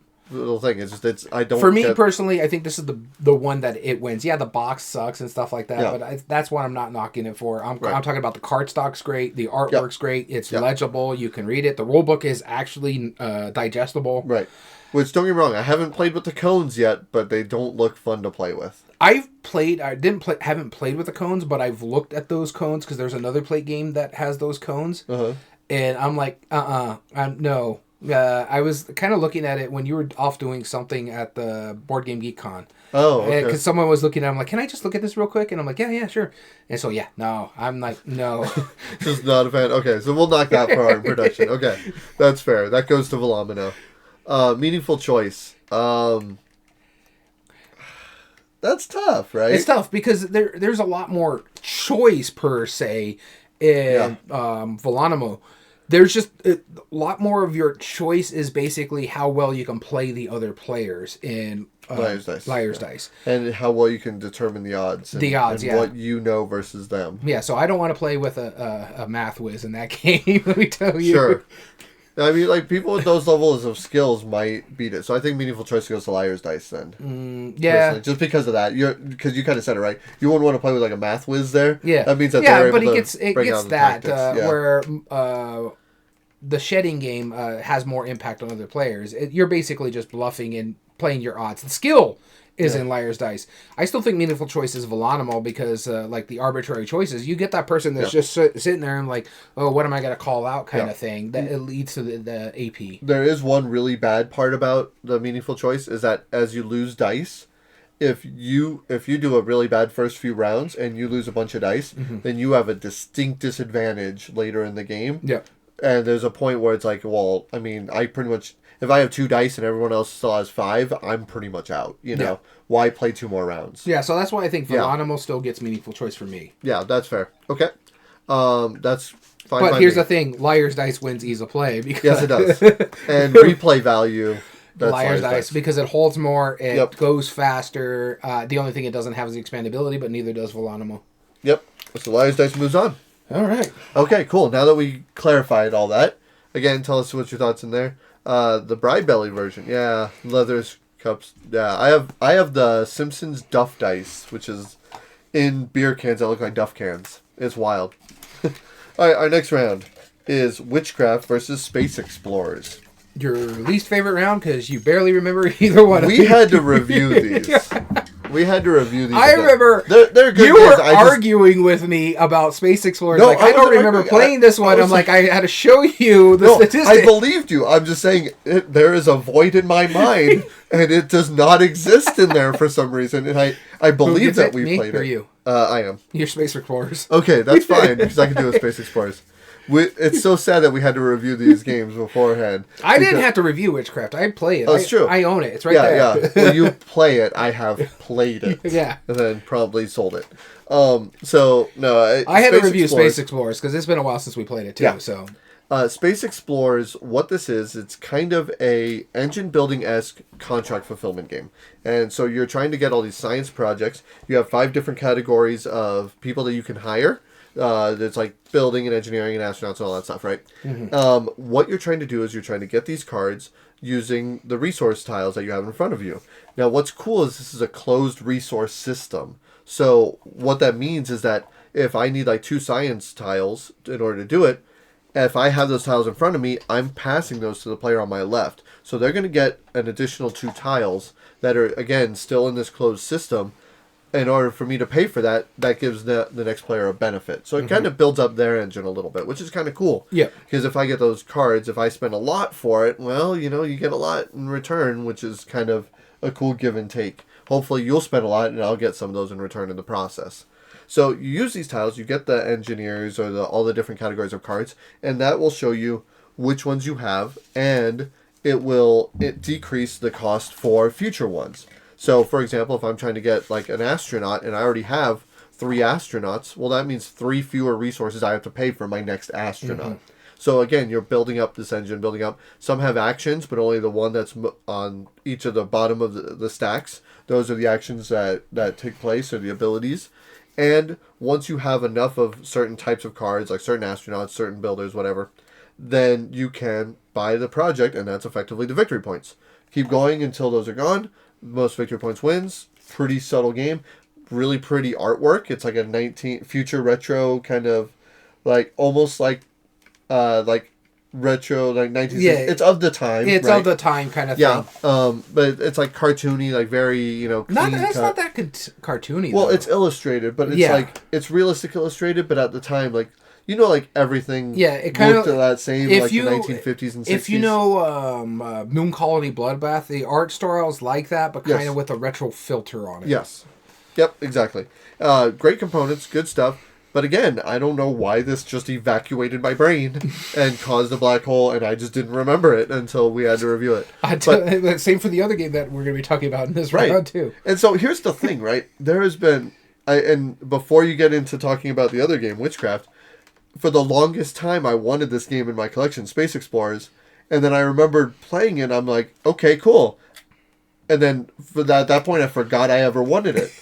I don't. For me personally, I think this is the one that it wins. Yeah, the box sucks and stuff like that, but that's what I'm not knocking it for. I'm talking about the cardstock's great, the artwork's great, it's legible, you can read it. The rule book is actually digestible. Right. Which, don't get me wrong, I haven't played with the cones yet, but they don't look fun to play with. I haven't played with the cones, but I've looked at those cones because there's another plate game that has those cones, and I'm like, no. I was kind of looking at it when you were off doing something at the Board Game Geek Con. Oh, okay. Because someone was looking at it, I'm like, can I just look at this real quick? And I'm like, yeah, sure. And so, no. I'm like, no. Just not a fan. Okay, so we'll knock that for our production. Okay, that's fair. That goes to Volumino. Meaningful choice. That's tough, right? It's tough because there's a lot more choice, per se, in Volumino. There's just a lot more of your choice is basically how well you can play the other players in Liar's Dice. And how well you can determine the odds. And what you know versus them. Yeah, so I don't want to play with a math whiz in that game, let me tell you. Sure. I mean, like, people with those levels of skills might beat it. So I think Meaningful Choice goes to Liar's Dice then. Yeah. Personally. Just because of that. Because you kind of said it, right? You wouldn't want to play with, like, a math whiz there. Yeah. That means that they're able to it gets that, where the shedding game has more impact on other players. You're basically just bluffing and playing your odds. The skill is in Liar's Dice. I still think Meaningful Choice is Volumino because, like, the arbitrary choices, you get that person that's just sitting there and like, oh, what am I going to call out kind of thing. That it leads to the AP. There is one really bad part about the Meaningful Choice is that as you lose dice, if you do a really bad first few rounds and you lose a bunch of dice, then you have a distinct disadvantage later in the game. Yeah. And there's a point where it's like, well, I mean, I pretty much, if I have 2 dice and everyone else still has 5, I'm pretty much out. You know, why play 2 more rounds? Yeah, so that's why I think Volumino still gets Meaningful Choice for me. Yeah, that's fair. Okay, that's fine. But here's the thing: Liar's Dice wins ease of play because yes, it does, and replay value. That's Liar's Dice because it holds more, it goes faster. The only thing it doesn't have is the expandability, but neither does Volumino. Yep. So Liar's Dice moves on. All right. Okay, cool. Now that we clarified all that, again, tell us what your thoughts in there. The Bride Belly version, leathers, cups. Yeah, I have the Simpsons Duff Dice, which is in beer cans that look like Duff cans. It's wild. All right, our next round is Witchcraft versus Space Explorers. Your least favorite round because you barely remember either one. We had to review these. We had to review these. I remember they're good you were arguing with me about Space Explorers. No, I don't remember playing this one. I'm like, I had to show you the statistics. I believed you. I'm just saying there is a void in my mind, and it does not exist in there for some reason. And I believe that we played it. You? I am. You're Space Explorers. Okay, that's fine because I can do a Space Explorers. It's so sad that we had to review these games beforehand. I didn't have to review Witchcraft. I play it. Oh, it's true. I own it. It's right there. Yeah. When you play it, I have played it. Yeah. And then probably sold it. So, no. I had to review Space Explorers because it's been a while since we played it, too. Yeah. So. Space Explorers, what this is, it's kind of a engine-building-esque contract fulfillment game. And so you're trying to get all these science projects. You have 5 different categories of people that you can hire. There's like building and engineering and astronauts and all that stuff, right? What you're trying to do is you're trying to get these cards using the resource tiles that you have in front of you. Now, what's cool is this is a closed resource system. So what that means is that if I need like 2 science tiles in order to do it, if I have those tiles in front of me, I'm passing those to the player on my left. So they're going to get an additional 2 tiles that are, again, still in this closed system. In order for me to pay for that, that gives the next player a benefit. So it kind of builds up their engine a little bit, which is kind of cool. Yeah. Because if I get those cards, if I spend a lot for it, well, you get a lot in return, which is kind of a cool give and take. Hopefully you'll spend a lot and I'll get some of those in return in the process. So you use these tiles, you get the engineers or all the different categories of cards, and that will show you which ones you have, and it decrease the cost for future ones. So, for example, if I'm trying to get like an astronaut and I already have 3 astronauts. Well, that means 3 fewer resources I have to pay for my next astronaut. So again, you're building up this engine, building up. Some have actions, but only the one that's on each of the bottom of the stacks. Those are the actions that take place, or the abilities. And once you have enough of certain types of cards, like certain astronauts, certain builders, whatever, then you can buy the project, and that's effectively the victory points. Keep going until those are gone. Most victory points wins. Pretty subtle game. Really pretty artwork. It's like a future retro kind of, like almost like retro, like 1960s. Yeah, It's of the time. It's right? of the time kind of Yeah. thing. But it's like cartoony, like very, clean It's cut. not that cartoony. Well, though. it's illustrated, but it's like it's realistic illustrated. But at the time, like like everything. It kind looked of to that same if like you, the 1950s and 60s. If you know Moon Colony Bloodbath, the art style's like that, but kind of with a retro filter on it. Yes. Yep. Exactly. Great components, good stuff. But again, I don't know why this just evacuated my brain and caused a black hole, and I just didn't remember it until we had to review it. Same for the other game that we're going to be talking about in this round, too. And so here's the thing, right? There has been, and before you get into talking about the other game, Witchcraft, for the longest time I wanted this game in my collection, Space Explorers, and then I remembered playing it, I'm like, okay, cool. And then at that point I forgot I ever wanted it.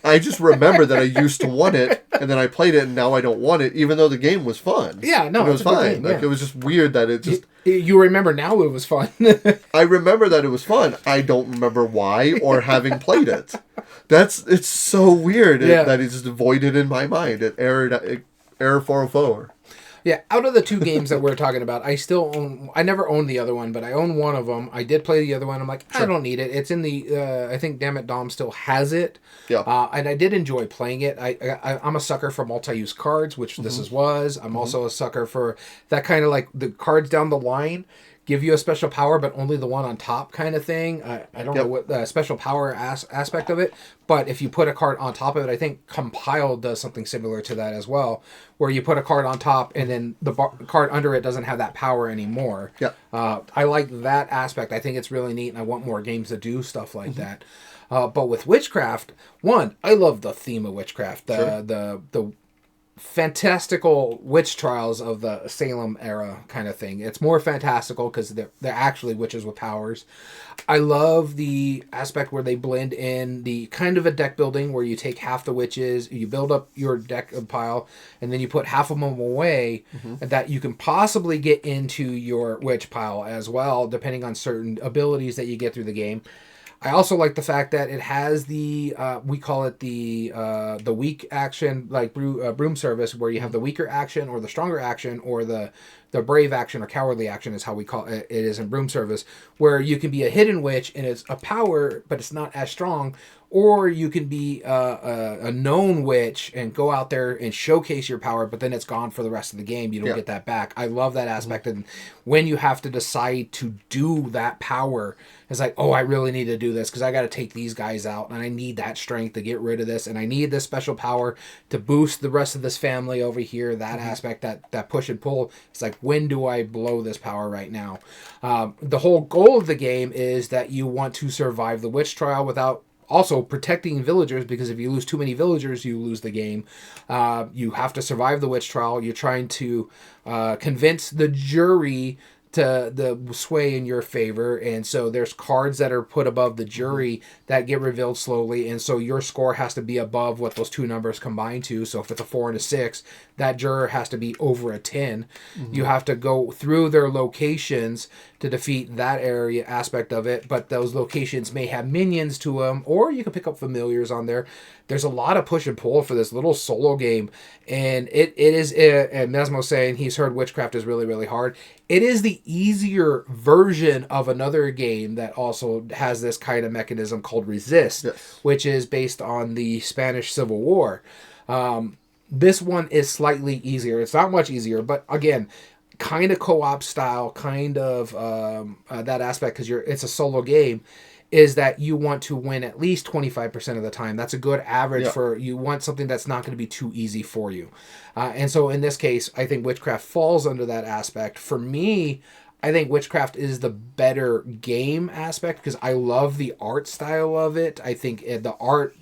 I just remember that I used to want it, and then I played it, and now I don't want it, even though the game was fun. Yeah, no, it was fine. Game, yeah. It was just weird that it just. You remember now it was fun. I remember that it was fun. I don't remember why or having played it. It's so weird that it's just voided in my mind. It error 404. Yeah, out of the 2 games that we're talking about, I never owned the other one, but I own one of them. I did play the other one. I'm like, I don't need it. It's in the, I think Damn It Dom still has it. Yeah. And I did enjoy playing it. I'm a sucker for multi-use cards, which this was. I'm also a sucker for that kind of like the cards down the line give you a special power, but only the one on top kind of thing. I don't know what the special power aspect of it, but if you put a card on top of it, I think Compile does something similar to that as well, where you put a card on top and then the card under it doesn't have that power anymore. Yep. I like that aspect. I think it's really neat, and I want more games to do stuff like that. But with Witchcraft, I love the theme of Witchcraft. The fantastical witch trials of the Salem era kind of thing. It's more fantastical because they're actually witches with powers. I love the aspect where they blend in the kind of a deck building where you take half the witches, you build up your deck pile, and then you put half of them away that you can possibly get into your witch pile as well, depending on certain abilities that you get through the game. I also like the fact that it has the we call it the weak action, like broom service, where you have the weaker action or the stronger action or the brave action or cowardly action is how we call it. It is in broom service, where you can be a hidden witch and it's a power, but it's not as strong. Or you can be a known witch and go out there and showcase your power, but then it's gone for the rest of the game. You don't get that back. I love that aspect. And when you have to decide to do that power, it's like, oh, I really need to do this because I got to take these guys out and I need that strength to get rid of this. And I need this special power to boost the rest of this family over here. That aspect, that push and pull. It's like, when do I blow this power right now? The whole goal of the game is that you want to survive the witch trial without also protecting villagers, because if you lose too many villagers, you lose the game. You have to survive the witch trial. You're trying to convince the jury to the sway in your favor, and so there's cards that are put above the jury that get revealed slowly, and so your score has to be above what those two numbers combine to. So if it's a 4 and a 6, that juror has to be over a 10. You have to go through their locations to defeat that area aspect of it, but those locations may have minions to them, or you can pick up familiars on there. There's a lot of push and pull for this little solo game, and it is, and Mesmo's saying he's heard Witchcraft is really, really hard. It is the easier version of another game that also has this kind of mechanism called Resist, which is based on the Spanish Civil War. This one is slightly easier. It's not much easier, but again, kind of co-op style, kind of that aspect, because it's a solo game, is that you want to win at least 25% of the time. That's a good average for, you want something that's not going to be too easy for you. And so in this case, I think Witchcraft falls under that aspect. For me, I think Witchcraft is the better game aspect because I love the art style of it. I think the art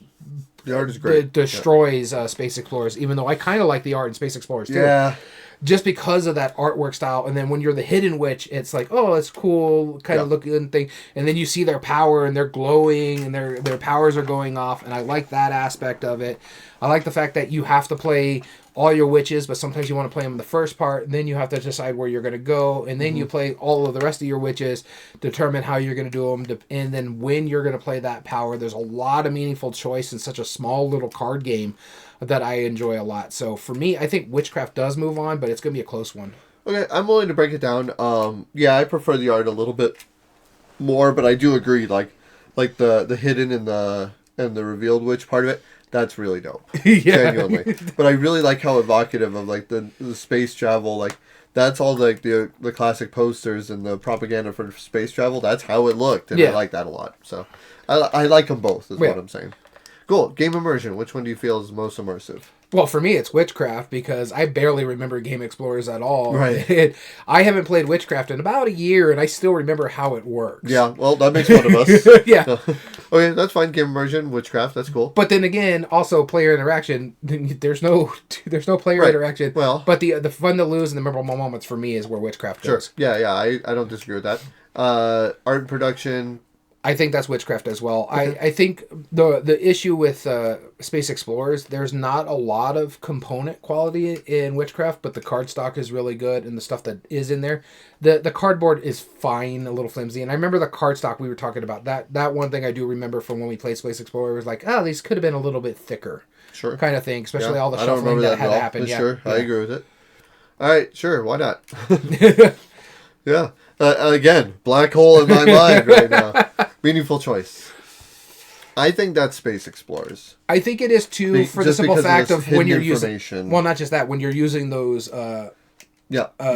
The art is great. destroys Space Explorers, even though I kind of like the art in Space Explorers too. Yeah. Just because of that artwork style, and then when you're the Hidden Witch, it's like, oh, it's cool, kind of looking thing, and then you see their power, and they're glowing, and their powers are going off, and I like that aspect of it. I like the fact that you have to play all your witches, but sometimes you want to play them in the first part, and then you have to decide where you're going to go, and then you play all of the rest of your witches, determine how you're going to do them, and then when you're going to play that power. There's a lot of meaningful choice in such a small little card game that I enjoy a lot. So for me, I think Witchcraft does move on, but it's going to be a close one. Okay, I'm willing to break it down. Yeah, I prefer the art a little bit more, but I do agree. Like the hidden and the revealed witch part of it, that's really dope. Genuinely. But I really like how evocative of like the space travel. Like that's all like the classic posters and the propaganda for space travel. That's how it looked, and I like that a lot. So I like them both. Is what I'm saying. Cool. Game immersion. Which one do you feel is most immersive? Well, for me, it's Witchcraft because I barely remember Game Explorers at all. Right. I haven't played Witchcraft in about a year, and I still remember how it works. Yeah, well, that makes one of us. Yeah. Okay, that's fine. Game immersion, Witchcraft, that's cool. But then again, also player interaction. There's no player interaction. Well, but the fun to lose and the memorable moments for me is where Witchcraft goes. Sure. Yeah. I don't disagree with that. Art and production. I think that's Witchcraft as well. I think the issue with Space Explorers, there's not a lot of component quality in Witchcraft, but the card stock is really good, and the stuff that is in there. The cardboard is fine, a little flimsy. And I remember the card stock we were talking about. That one thing I do remember from when we played Space Explorer was like, these could have been a little bit thicker. Sure. Kind of thing, especially all the shuffling that had happened. Sure, I agree with it. All right, sure, why not? Yeah. Again, black hole in my mind right now. Meaningful choice. I think that's Space Explorers. I think it is too, for the simple fact of when you're using. Well, not just that, when you're using those. The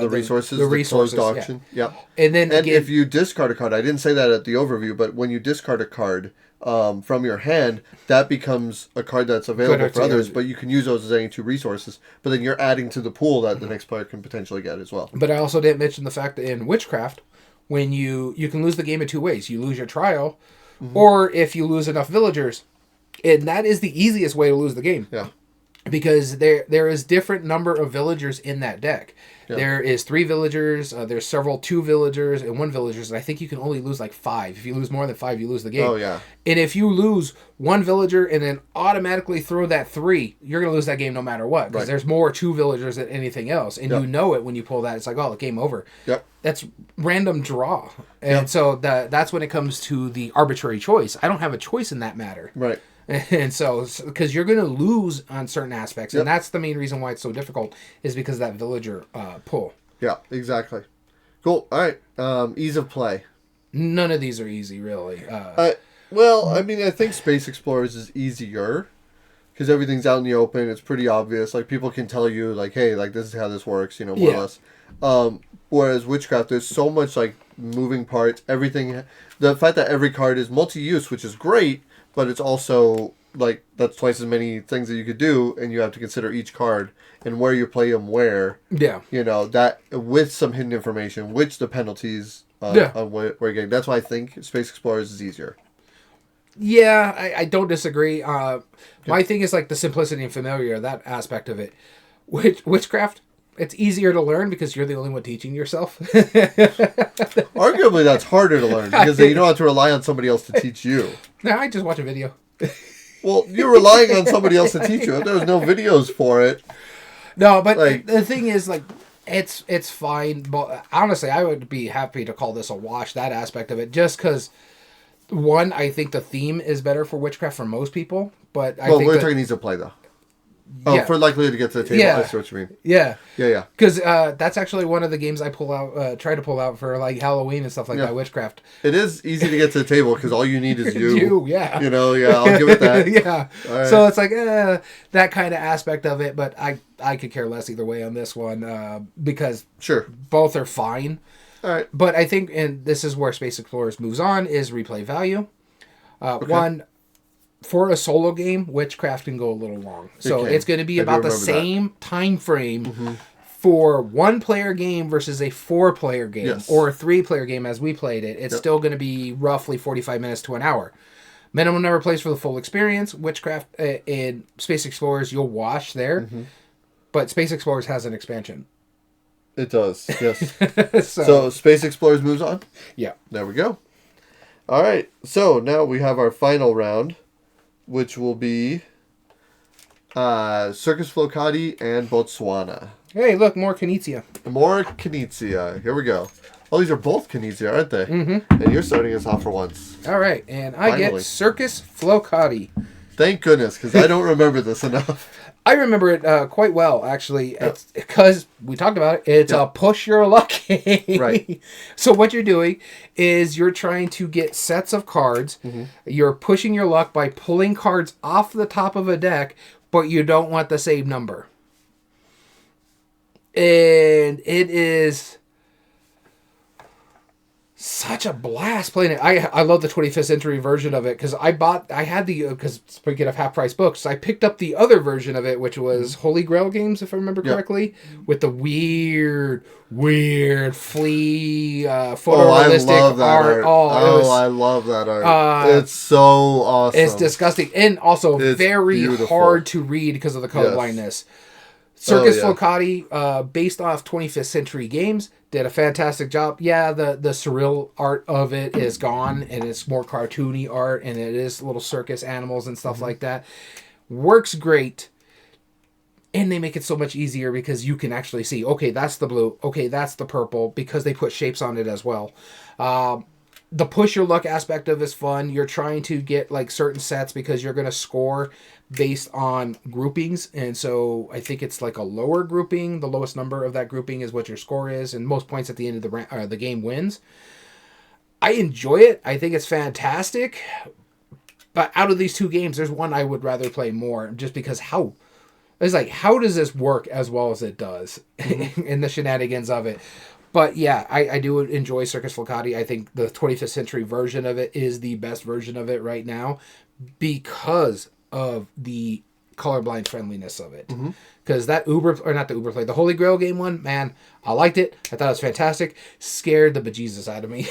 resources, the resources, closed auction. Yeah. And then again, if you discard a card, I didn't say that at the overview, but when you discard a card from your hand, that becomes a card that's available for others, but you can use those as any two resources. But then you're adding to the pool that the next player can potentially get as well. But I also didn't mention the fact that in Witchcraft, when you can lose the game in two ways. You lose your trial, or if you lose enough villagers. And that is the easiest way to lose the game. Yeah. Because there is different number of villagers in that deck. Yeah. There is 3 villagers, there's several 2 villagers, and 1 villagers, and I think you can only lose like 5. If you lose more than 5, you lose the game. Oh, yeah. And if you lose 1 villager and then automatically throw that 3, you're going to lose that game no matter what. Because there's more 2 villagers than anything else. And you know it when you pull that. It's like, oh, game over. Yep. That's random draw. And so that's when it comes to the arbitrary choice. I don't have a choice in that matter. Right. And so, because you're going to lose on certain aspects, and that's the main reason why it's so difficult, is because of that villager pull. Yeah, exactly. Cool. All right. Ease of play. None of these are easy, really. Well, I mean, I think Space Explorers is easier because everything's out in the open. It's pretty obvious. Like, people can tell you, like, hey, like, this is how this works, more or less. Whereas Witchcraft, there's so much, like, moving parts. Everything. The fact that every card is multi-use, which is great, but it's also, like, that's twice as many things that you could do, and you have to consider each card and where you play them where. Yeah. That with some hidden information, which the penalties on where you're getting. That's why I think Space Explorers is easier. Yeah, I don't disagree. My thing is, like, the simplicity and familiar, that aspect of it. Witchcraft, it's easier to learn because you're the only one teaching yourself. Arguably, that's harder to learn because you don't have to rely on somebody else to teach you. No, I just watch a video. Well, you're relying on somebody else to teach you. If there's no videos for it. No, but like, the thing is, like, it's fine. But honestly, I would be happy to call this a wash, that aspect of it, just because, one, I think the theme is better for Witchcraft for most people. But we're talking ease of play, though. Oh, for likelihood to get to the table. I see what you mean. Yeah. Yeah. Because that's actually one of the games I try to pull out for, like, Halloween and stuff like that, Witchcraft. It is easy to get to the table because all you need is you. You, yeah. I'll give it that. Yeah. Right. So it's like, that kind of aspect of it, but I could care less either way on this one because both are fine. All right. But I think, and this is where Space Explorers moves on, is replay value. One, for a solo game, Witchcraft can go a little long. So it's going to be about the same time frame for 1-player game versus a 4-player game or a 3-player game as we played it. It's still going to be roughly 45 minutes to an hour. Minimum number of plays for the full experience. Witchcraft and Space Explorers, you'll wash there. Mm-hmm. But Space Explorers has an expansion. It does, yes. So, So Space Explorers moves on? yeah. There we go. All right, so now we have our final round, which will be Circus Flocati and Botswana. Hey, look, more Knizia. More Knizia. Here we go. Oh, these are both Knizia, aren't they? Mm-hmm. And you're starting us off for once. All right, and I Finally. get Circus Flocati. Thank goodness, because I don't remember this enough. I remember it quite well, actually, because we talked about it. It's a push your luck game. Right. So what you're doing is you're trying to get sets of cards. Mm-hmm. You're pushing your luck by pulling cards off the top of a deck, but you don't want the same number. And it is such a blast playing it. I love the 25th century version of it because because speaking of half price books, I picked up the other version of it, which was Holy Grail games, if I remember correctly, with the weird flea photorealistic art. I love that art. It's so awesome. It's disgusting and also very hard to read because of the color blindness. Circus Flocati, based off 25th century games, did a fantastic job. Yeah, the surreal art of it is gone, and it's more cartoony art, and it is little circus animals and stuff like that. Works great, and they make it so much easier because you can actually see, okay, that's the blue, okay, that's the purple, because they put shapes on it as well. The push your luck aspect of it is fun. You're trying to get like certain sets because you're going to score based on groupings. And so I think it's like a lower grouping. The lowest number of that grouping is what your score is. And most points at the end of the game wins. I enjoy it. I think it's fantastic. But out of these two games, there's one I would rather play more just because how does this work as well as it does in the shenanigans of it? But yeah, I do enjoy Circus Flocati. I think the 25th century version of it is the best version of it right now because of the colorblind friendliness of it. Because the Holy Grail game one, man, I liked it. I thought it was fantastic. Scared the bejesus out of me.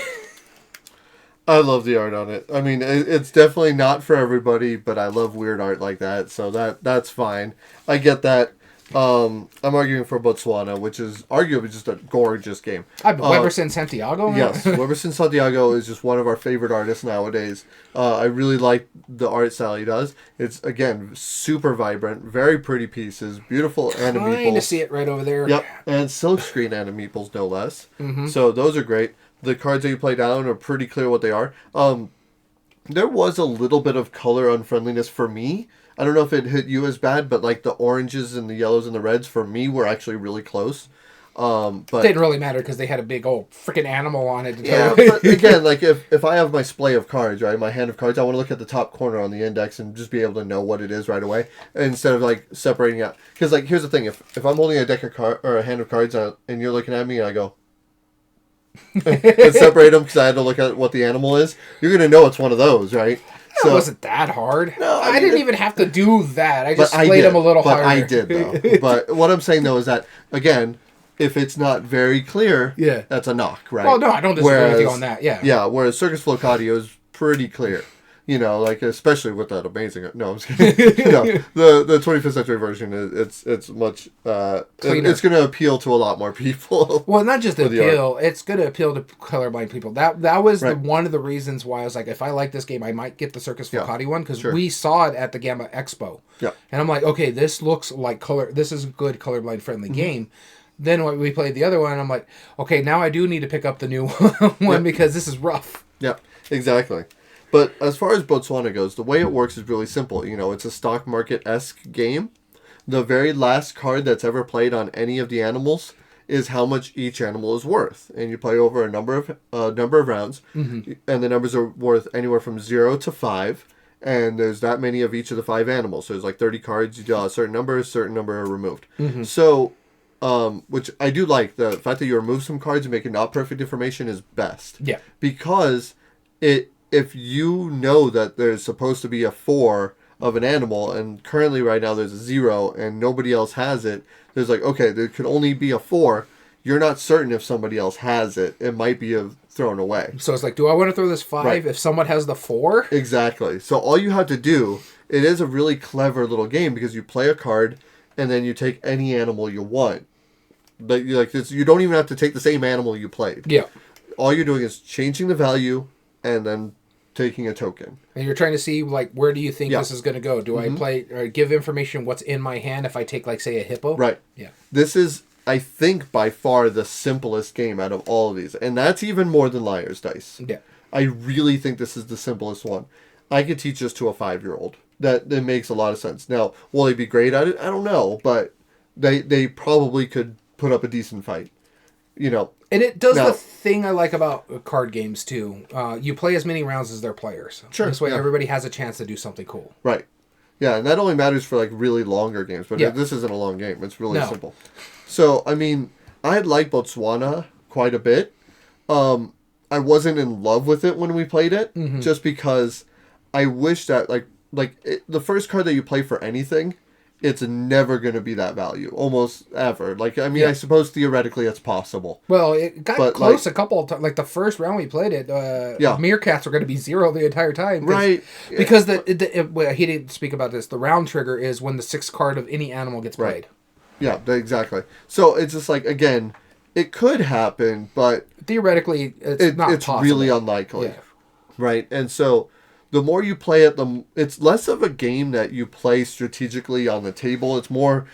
I love the art on it. I mean, it's definitely not for everybody, but I love weird art like that, so that's fine. I get that. I'm arguing for Botswana, which is arguably just a gorgeous game. Weberson Santiago? Yes, Weberson Santiago is just one of our favorite artists nowadays. I really like the art style he does. It's, again, super vibrant, very pretty pieces, beautiful anime meeples. To see it right over there. Yep, and silkscreen anime meeples, no less. So those are great. The cards that you play down are pretty clear what they are. There was a little bit of color unfriendliness for me. I don't know if it hit you as bad, but like the oranges and the yellows and the reds for me were actually really close. But it didn't really matter because they had a big old freaking animal on it. But again, like if I have my splay of cards, right, my hand of cards, I want to look at the top corner on the index and just be able to know what it is right away instead of like separating out. Because like here's the thing: if I'm holding a deck of cards or a hand of cards and you're looking at me and I go. and separate them because I had to look at what the animal is. You're gonna know it's one of those, right? So, it wasn't that hard. No, I didn't even have to do that. I just played them a little harder. I did, though. But what I'm saying, though, is that, again, if it's not very clear, that's a knock, right? Well, no, I don't disagree with you on that, Yeah, whereas Circus Flocati is pretty clear. You know, like, especially with that amazing... No, I'm just kidding. No, the 25th century version, it's much... it's going to appeal to a lot more people. Well, not just appeal. It's going to appeal to colorblind people. That was one of the reasons why I was like, if I like this game, I might get the Circus Flocati one, because we saw it at the Gamma Expo. Yeah. And I'm like, okay, this looks like color... This is a good colorblind friendly game. Then when we played the other one, I'm like, okay, now I do need to pick up the new one because this is rough. Yeah, exactly. But as far as Botswana goes, the way it works is really simple. You know, it's a stock market-esque game. The very last card that's ever played on any of the animals is how much each animal is worth. And you play over a number of rounds. And the numbers are worth anywhere from 0 to 5. And there's that many of each of the 5 animals. So there's like 30 cards. You deal a certain number are removed. So... which I do like. The fact that you remove some cards and make it not perfect information is best. Yeah. Because if you know that there's supposed to be a 4 of an animal, and currently right now there's a 0, and nobody else has it, there's like, okay, there could only be a 4. You're not certain if somebody else has it. It might be a thrown away. So it's like, do I want to throw this 5 Right. if someone has the 4? Exactly. So all you have to do, it is a really clever little game because you play a card and then you take any animal you want. But you don't even have to take the same animal you played. Yeah. All you're doing is changing the value and then taking a token. And you're trying to see, like, where do you think Yeah. this is going to go? Do I play or give information what's in my hand if I take, like, say, a hippo? Right. Yeah. This is, I think, by far the simplest game out of all of these. And that's even more than Liar's Dice. Yeah. I really think this is the simplest one. I could teach this to a 5-year-old. That makes a lot of sense. Now, will they be great at it? I don't know. But they probably could put up a decent fight. You know. And it does the thing I like about card games, too. You play as many rounds as their players. Sure. This way everybody has a chance to do something cool. Right. Yeah, and that only matters for, like, really longer games. But Yeah. this isn't a long game. It's really No. simple. So, I mean, I like Botswana quite a bit. I wasn't in love with it when we played it, just because I wish that, the first card that you play for anything, it's never going to be that value, almost ever. Like, I mean, I suppose theoretically it's possible. Well, it got close a couple of times. Like, the first round we played it, meerkats were going to be 0 the entire time. Right. Because he didn't speak about this. The round trigger is when the 6th card of any animal gets played. Yeah, exactly. So it's just like, again, it could happen, but theoretically, it's not possible. It's really unlikely. Yeah. Right? And so the more you play it, it's less of a game that you play strategically on the table. It's more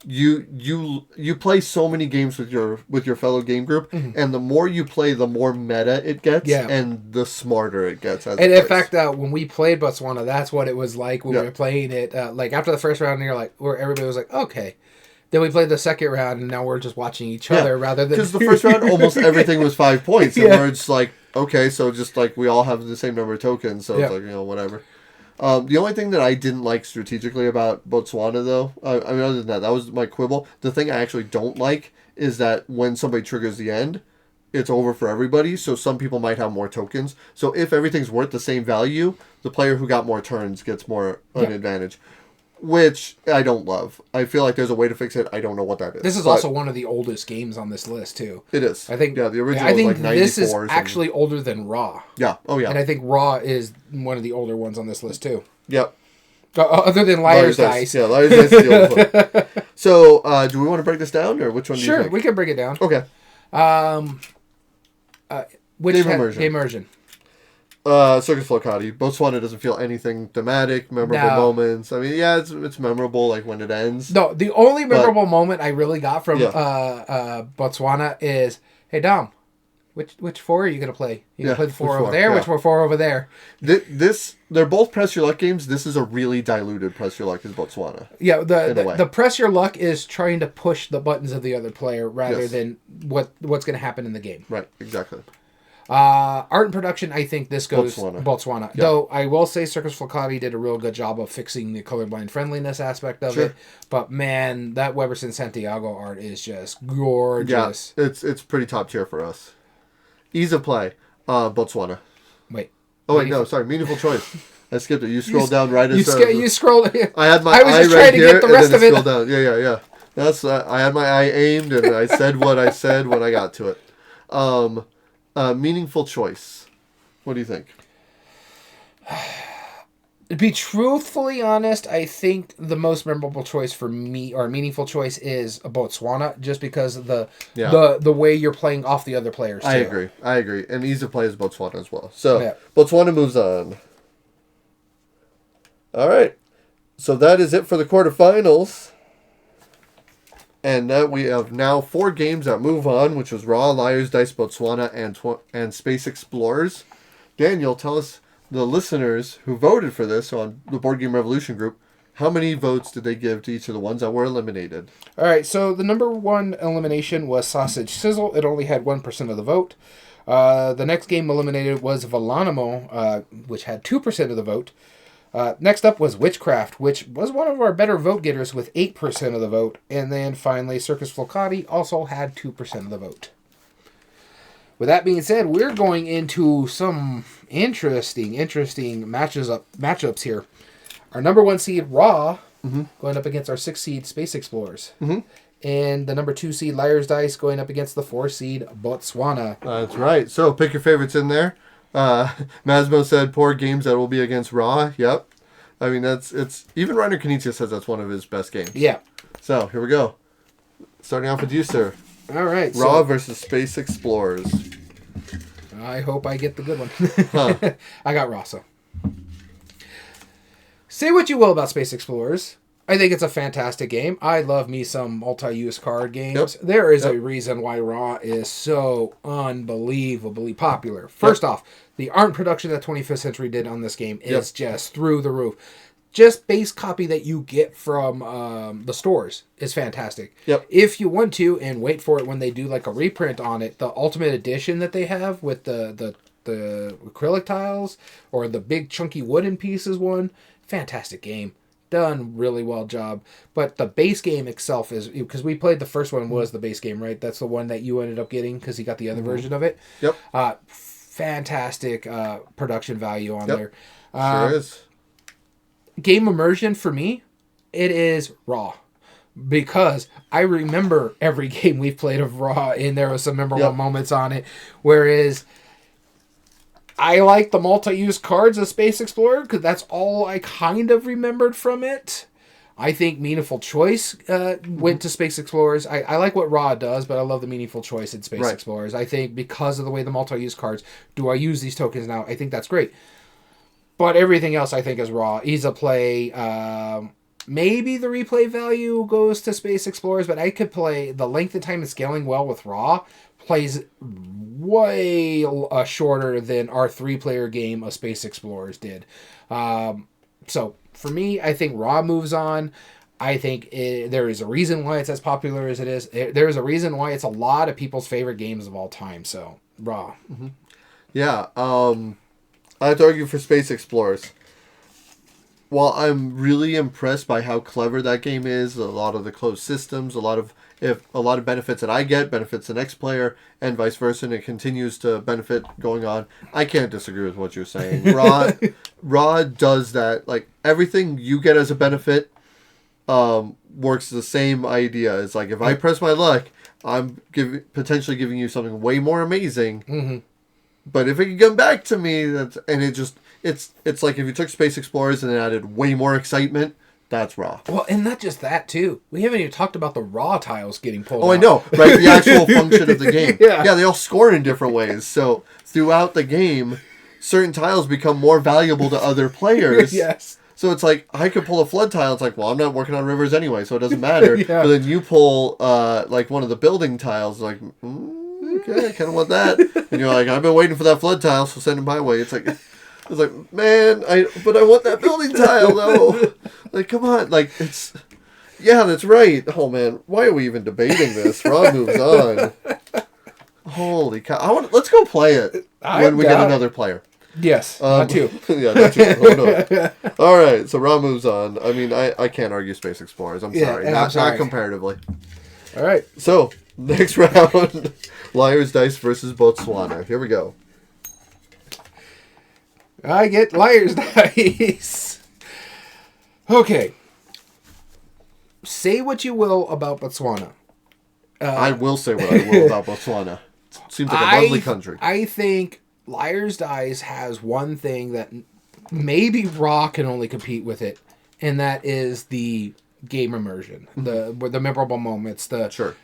you play so many games with your fellow game group, and the more you play, the more meta it gets, and the smarter it gets. And in fact, when we played Botswana, that's what it was like when we were playing it. Like, after the first round, where everybody was like, okay. Then we played the second round, and now we're just watching each other rather than... Because the first round, almost everything was 5 points. And we're just like, okay, so just like we all have the same number of tokens, so it's like, whatever. The only thing that I didn't like strategically about Botswana, though, I mean, other than that was my quibble. The thing I actually don't like is that when somebody triggers the end, it's over for everybody, so some people might have more tokens. So if everything's worth the same value, the player who got more turns gets more an advantage. Which I don't love. I feel like there's a way to fix it. I don't know what that is. This is also one of the oldest games on this list, too. It is. I think. Yeah, the original was like 94 this is or actually older than Raw. Yeah. Oh, yeah. And I think Raw is one of the older ones on this list, too. Yep. Other than Liar's Dice. Yeah, Liar's Dice is the old one. So, do we want to break this down, or which one do you think? Sure, we can break it down. Okay. Immersion. Circus Flocati. Botswana doesn't feel anything thematic, memorable moments. I mean, yeah, it's memorable, like, when it ends. No, the only memorable moment I really got from Botswana is, hey, Dom, which 4 are you going to play? You going to play the 4 over there? Which 4 over there? They're both Press Your Luck games. This is a really diluted Press Your Luck as Botswana. Yeah, the Press Your Luck is trying to push the buttons of the other player rather than what's going to happen in the game. Right, exactly. Art and production, I think this goes Botswana. Yeah. Though I will say Circus Flocati did a real good job of fixing the colorblind friendliness aspect of it. But man, that Weberson Santiago art is just gorgeous. Yeah, it's pretty top tier for us. Ease of play, Botswana. Wait. Oh wait, no, sorry, meaningful choice. I skipped it. You scrolled down right as you scrolled. I had my eye right here, and then it scrolled down. Yeah. That's I had my eye aimed, and I said what I said when I got to it. Meaningful choice. What do you think? To be truthfully honest, I think the most memorable choice for me, or meaningful choice, is Botswana, just because of the way you're playing off the other players, too. I agree. And ease of play is Botswana as well. So, Botswana moves on. All right. So that is it for the quarterfinals. And that we have now 4 games that move on, which was Raw, Liar's Dice, Botswana, and Space Explorers. Daniel, tell us, the listeners who voted for this on the Board Game Revolution group, how many votes did they give to each of the ones that were eliminated? All right, so the number 1 elimination was Sausage Sizzle. It only had 1% of the vote. The next game eliminated was Valanimo, which had 2% of the vote. Next up was Witchcraft, which was one of our better vote getters with 8% of the vote. And then finally, Circus Flocati also had 2% of the vote. With that being said, we're going into some interesting matchups here. Our number 1 seed, Raw, going up against our 6th seed, Space Explorers. And the number 2 seed Liar's Dice going up against the 4 seed Botswana. That's right. So pick your favorites in there. Masmo said poor games that will be against Raw. Yep. I mean, it's even Reiner Knizia says that's one of his best games. Yeah. So here we go. Starting off with you, sir. All right. Raw versus Space Explorers. I hope I get the good one. Huh. I got Raw, so. Say what you will about Space Explorers. I think it's a fantastic game. I love me some multi-use card games. Yep. There is a reason why Raw is so unbelievably popular. First off, the art production that 25th Century did on this game is just through the roof. Just base copy that you get from the stores is fantastic. Yep. If you want to, and wait for it when they do like a reprint on it, the Ultimate Edition that they have with the acrylic tiles or the big chunky wooden pieces one, fantastic game. Done really well job. But the base game itself is, because we played the first one was the base game, right? That's the one that you ended up getting because you got the other version of it. Yep. Fantastic production value on there. Sure is. Game immersion for me, it is Raw. Because I remember every game we've played of Raw and there was some memorable moments on it. Whereas I like the multi-use cards of Space Explorer because that's all I kind of remembered from it. I think Meaningful Choice went to Space Explorers. I like what Raw does, but I love the Meaningful Choice in Space Explorers. I think because of the way the multi-use cards, do I use these tokens now? I think that's great. But everything else I think is Raw. Ease of play. Maybe the replay value goes to Space Explorers, but I could play the length of time and scaling well with Raw. Plays way shorter than our 3-player game of Space Explorers did. So for me, I think Raw moves on. I think there is a reason why it's as popular as it is. There is a reason why it's a lot of people's favorite games of all time. So Raw. Mm-hmm. Yeah. I have to argue for Space Explorers. While I'm really impressed by how clever that game is, a lot of the closed systems, a lot of benefits that I get benefits the next player, and vice versa, and it continues to benefit going on. I can't disagree with what you're saying. Raw does that. Like everything you get as a benefit works the same idea. It's like if I press my luck, I'm potentially giving you something way more amazing. Mm-hmm. But if it can come back to me, it's like if you took Space Explorers and added way more excitement. That's Raw. Well, and not just that, too. We haven't even talked about the Raw tiles getting pulled out. I know, right? The actual function of the game. Yeah, they all score in different ways. So throughout the game, certain tiles become more valuable to other players. Yes. So it's like, I could pull a flood tile. It's like, well, I'm not working on rivers anyway, so it doesn't matter. But then you pull, like, one of the building tiles. Like, okay, I kind of want that. And you're like, I've been waiting for that flood tile, so send it my way. It's like, man, but I want that building tile, though. Like, come on. Like, yeah, that's right. Oh, man, why are we even debating this? Raw moves on. Holy cow. Let's go play it when we get another player. Yes, not two. Yeah, not two. Oh, no. All right, so Raw moves on. I mean, I can't argue Space Explorers. I'm sorry. Not comparatively. All right. So, next round, Liar's Dice versus Botswana. Here we go. I get Liar's Dice. Okay. Say what you will about Botswana. I will say what I will about Botswana. Seems like a lovely country. I think Liar's Dice has one thing that maybe Raw can only compete with it, and that is the game immersion, the memorable moments, the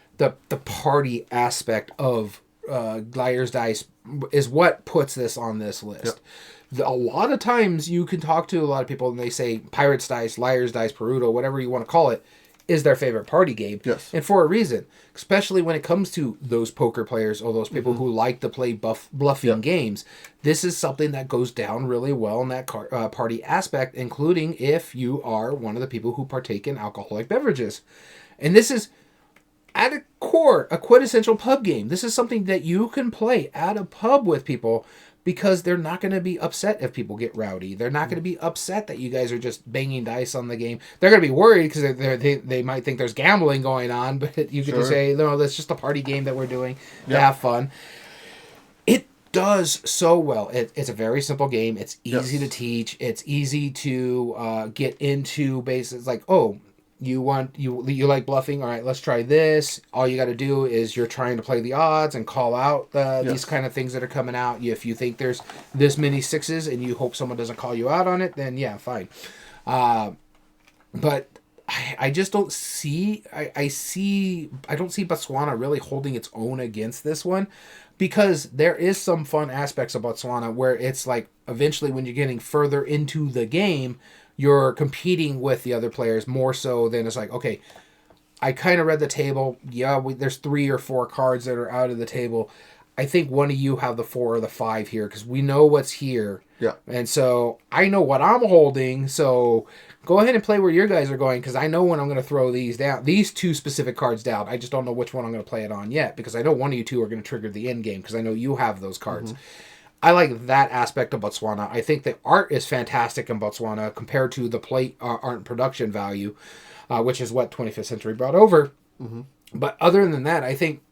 party aspect of Liar's Dice is what puts this on this list. Yep. A lot of times you can talk to a lot of people and they say Pirate's Dice, Liar's Dice, Perudo, whatever you want to call it, is their favorite party game. Yes. And for a reason. Especially when it comes to those poker players or those people who like to play bluffing games. This is something that goes down really well in that party aspect, including if you are one of the people who partake in alcoholic beverages. And this is, at a core, a quintessential pub game. This is something that you can play at a pub with people because they're not going to be upset if people get rowdy. They're not going to be upset that you guys are just banging dice on the game. They're going to be worried because they might think there's gambling going on, but you can just say, no, that's just a party game that we're doing to have fun. It does so well. It's a very simple game. It's easy to teach. It's easy to get into bases like, You like bluffing. All right, let's try this. All you got to do is you're trying to play the odds and call out these kind of things that are coming out. If you think there's this many sixes and you hope someone doesn't call you out on it, then yeah, fine. But I just don't see. I don't see Botswana really holding its own against this one, because there is some fun aspects of Botswana where it's like eventually when you're getting further into the game, you're competing with the other players more so than it's like, okay, I kind of read the table. Yeah, there's 3 or 4 cards that are out of the table. I think one of you have the 4 or the 5 here because we know what's here. Yeah. And so I know what I'm holding. So go ahead and play where your guys are going because I know when I'm going to throw these down. These 2 specific cards down. I just don't know which one I'm going to play it on yet because I know one of you 2 are going to trigger the end game because I know you have those cards. Mm-hmm. I like that aspect of Botswana. I think the art is fantastic in Botswana compared to the plate art and production value, which is what 25th Century brought over. Mm-hmm. But other than that, I think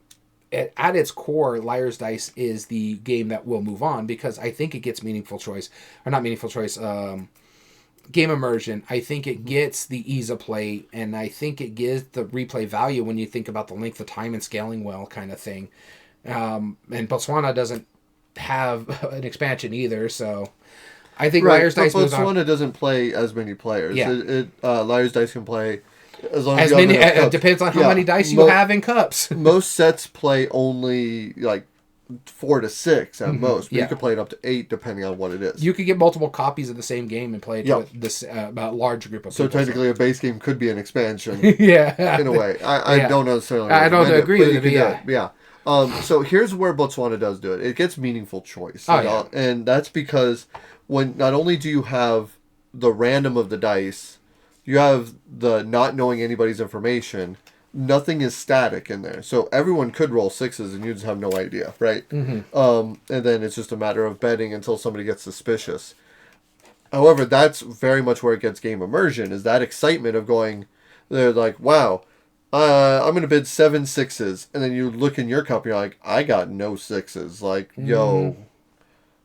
at its core, Liar's Dice is the game that will move on because I think it gets meaningful choice. Or not meaningful choice, game immersion. I think it gets the ease of play, and I think it gives the replay value when you think about the length of time and scaling well kind of thing. And Botswana doesn't have an expansion either, so I think Liar's Dice moves on. Botswana doesn't play as many players. Yeah. Liar's Dice can play as long as many. It depends on how many dice you have in cups. Most sets play only like 4 to 6 at most, but you could play it up to 8 depending on what it is. You could get multiple copies of the same game and play it with this large group of people. So technically, a base game could be an expansion. Yeah, in a way. I don't necessarily. I don't agree with it. Yeah. So here's where Botswana does do it. It gets meaningful choice. And that's because when not only do you have the random of the dice, you have the not knowing anybody's information. Nothing is static in there. So everyone could roll 6s and you just have no idea, right? Mm-hmm. And then it's just a matter of betting until somebody gets suspicious. However, that's very much where it gets game immersion, is that excitement of going, they're like, wow, I'm going to bid 7 6s. And then you look in your cup and you're like, I got no 6s. Like, yo,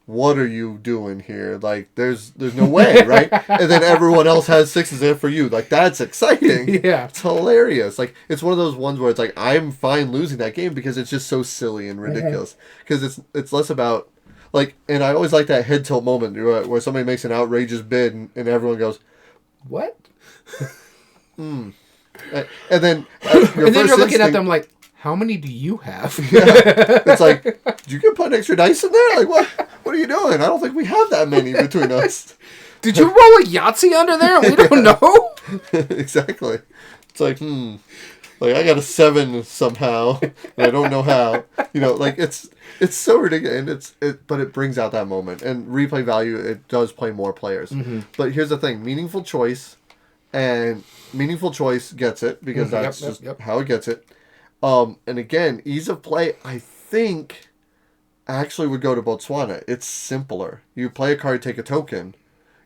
what are you doing here? Like, there's no way, right? And then everyone else has 6s in for you. Like, that's exciting. Yeah. It's hilarious. Like, it's one of those ones where it's like, I'm fine losing that game because it's just so silly and ridiculous. Because it's less about, like, and I always like that head tilt moment where somebody makes an outrageous bid and everyone goes, what? And then you're looking at them like, how many do you have? It's like, did you put extra dice in there? Like, what are you doing? I don't think we have that many between us. Did you roll a Yahtzee under there? We don't know. Exactly. It's like, like I got a 7 somehow, and I don't know how. Like it's so ridiculous, and but it brings out that moment and replay value. It does play more players, but here's the thing: meaningful choice, and meaningful choice gets it because that's just how it gets it. And again, ease of play, I think, actually would go to Botswana. It's simpler. You play a card, take a token.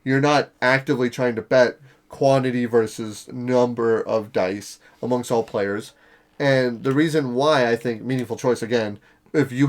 You're not actively trying to bet quantity versus number of dice amongst all players. And the reason why I think meaningful choice, again, if you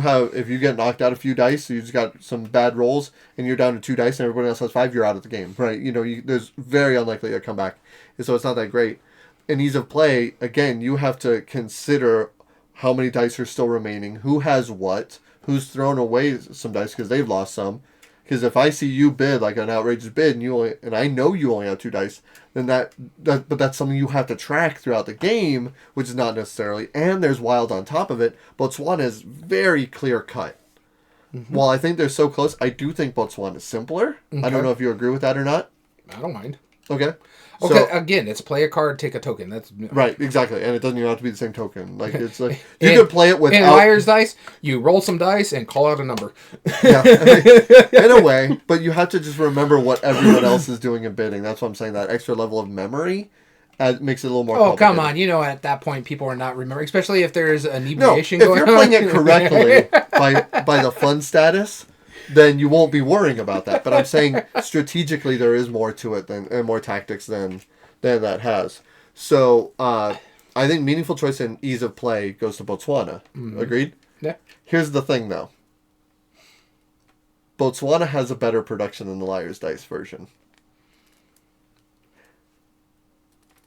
get knocked out a few dice, so you just got some bad rolls, and you're down to 2 dice and everybody else has 5, you're out of the game, right? There's very unlikely a comeback. And so it's not that great. In ease of play, again, you have to consider how many dice are still remaining, who has what, who's thrown away some dice because they've lost some. Because if I see you bid like an outrageous bid and I know you only have 2 dice, then but that's something you have to track throughout the game, which is not necessarily. And there's wild on top of it. Botswana is very clear cut. Mm-hmm. While I think they're so close, I do think Botswana is simpler. Okay. I don't know if you agree with that or not. I don't mind. Okay. Okay, so, again, it's play a card, take a token. That's right, exactly, and it doesn't even have to be the same token. Like it's like you could play it without. In Liar's Dice, you roll some dice and call out a number. Yeah, in a way, but you have to just remember what everyone else is doing in bidding. That's what I'm saying. That extra level of memory makes it a little more. Oh, come on! At that point, people are not remembering, especially if there's inebriation going on. If you're playing it correctly by the fun status, then you won't be worrying about that. But I'm saying strategically there is more to it and more tactics than that has. So I think meaningful choice and ease of play goes to Botswana. Mm-hmm. Agreed? Yeah. Here's the thing though. Botswana has a better production than the Liar's Dice version.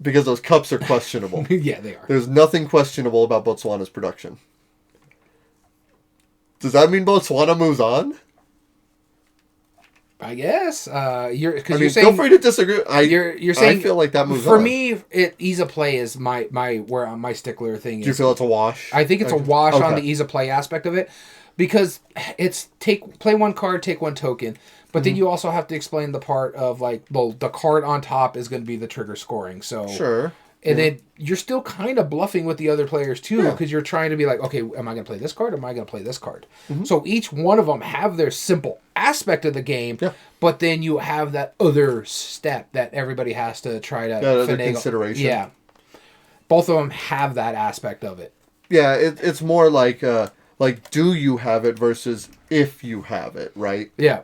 Because those cups are questionable. Yeah, they are. There's nothing questionable about Botswana's production. Does that mean Botswana moves on? I guess. You're saying, feel free to disagree. You're saying I feel like that moves on. For me, ease of play is my stickler thing. Do you feel it's a wash? I think it's a wash on the ease of play aspect of it, because it's play one card, take one token, but then you also have to explain the part of like, well, the card on top is going to be the trigger scoring. So sure. And then you're still kind of bluffing with the other players too, because you're trying to be like, okay, am I going to play this card or am I going to play this card? So each one of them have their simple aspect of the game, but then you have that other step that everybody has to try to other consideration. Yeah. Both of them have that aspect of it. Yeah, it's more like do you have it versus if you have it, right? Yeah.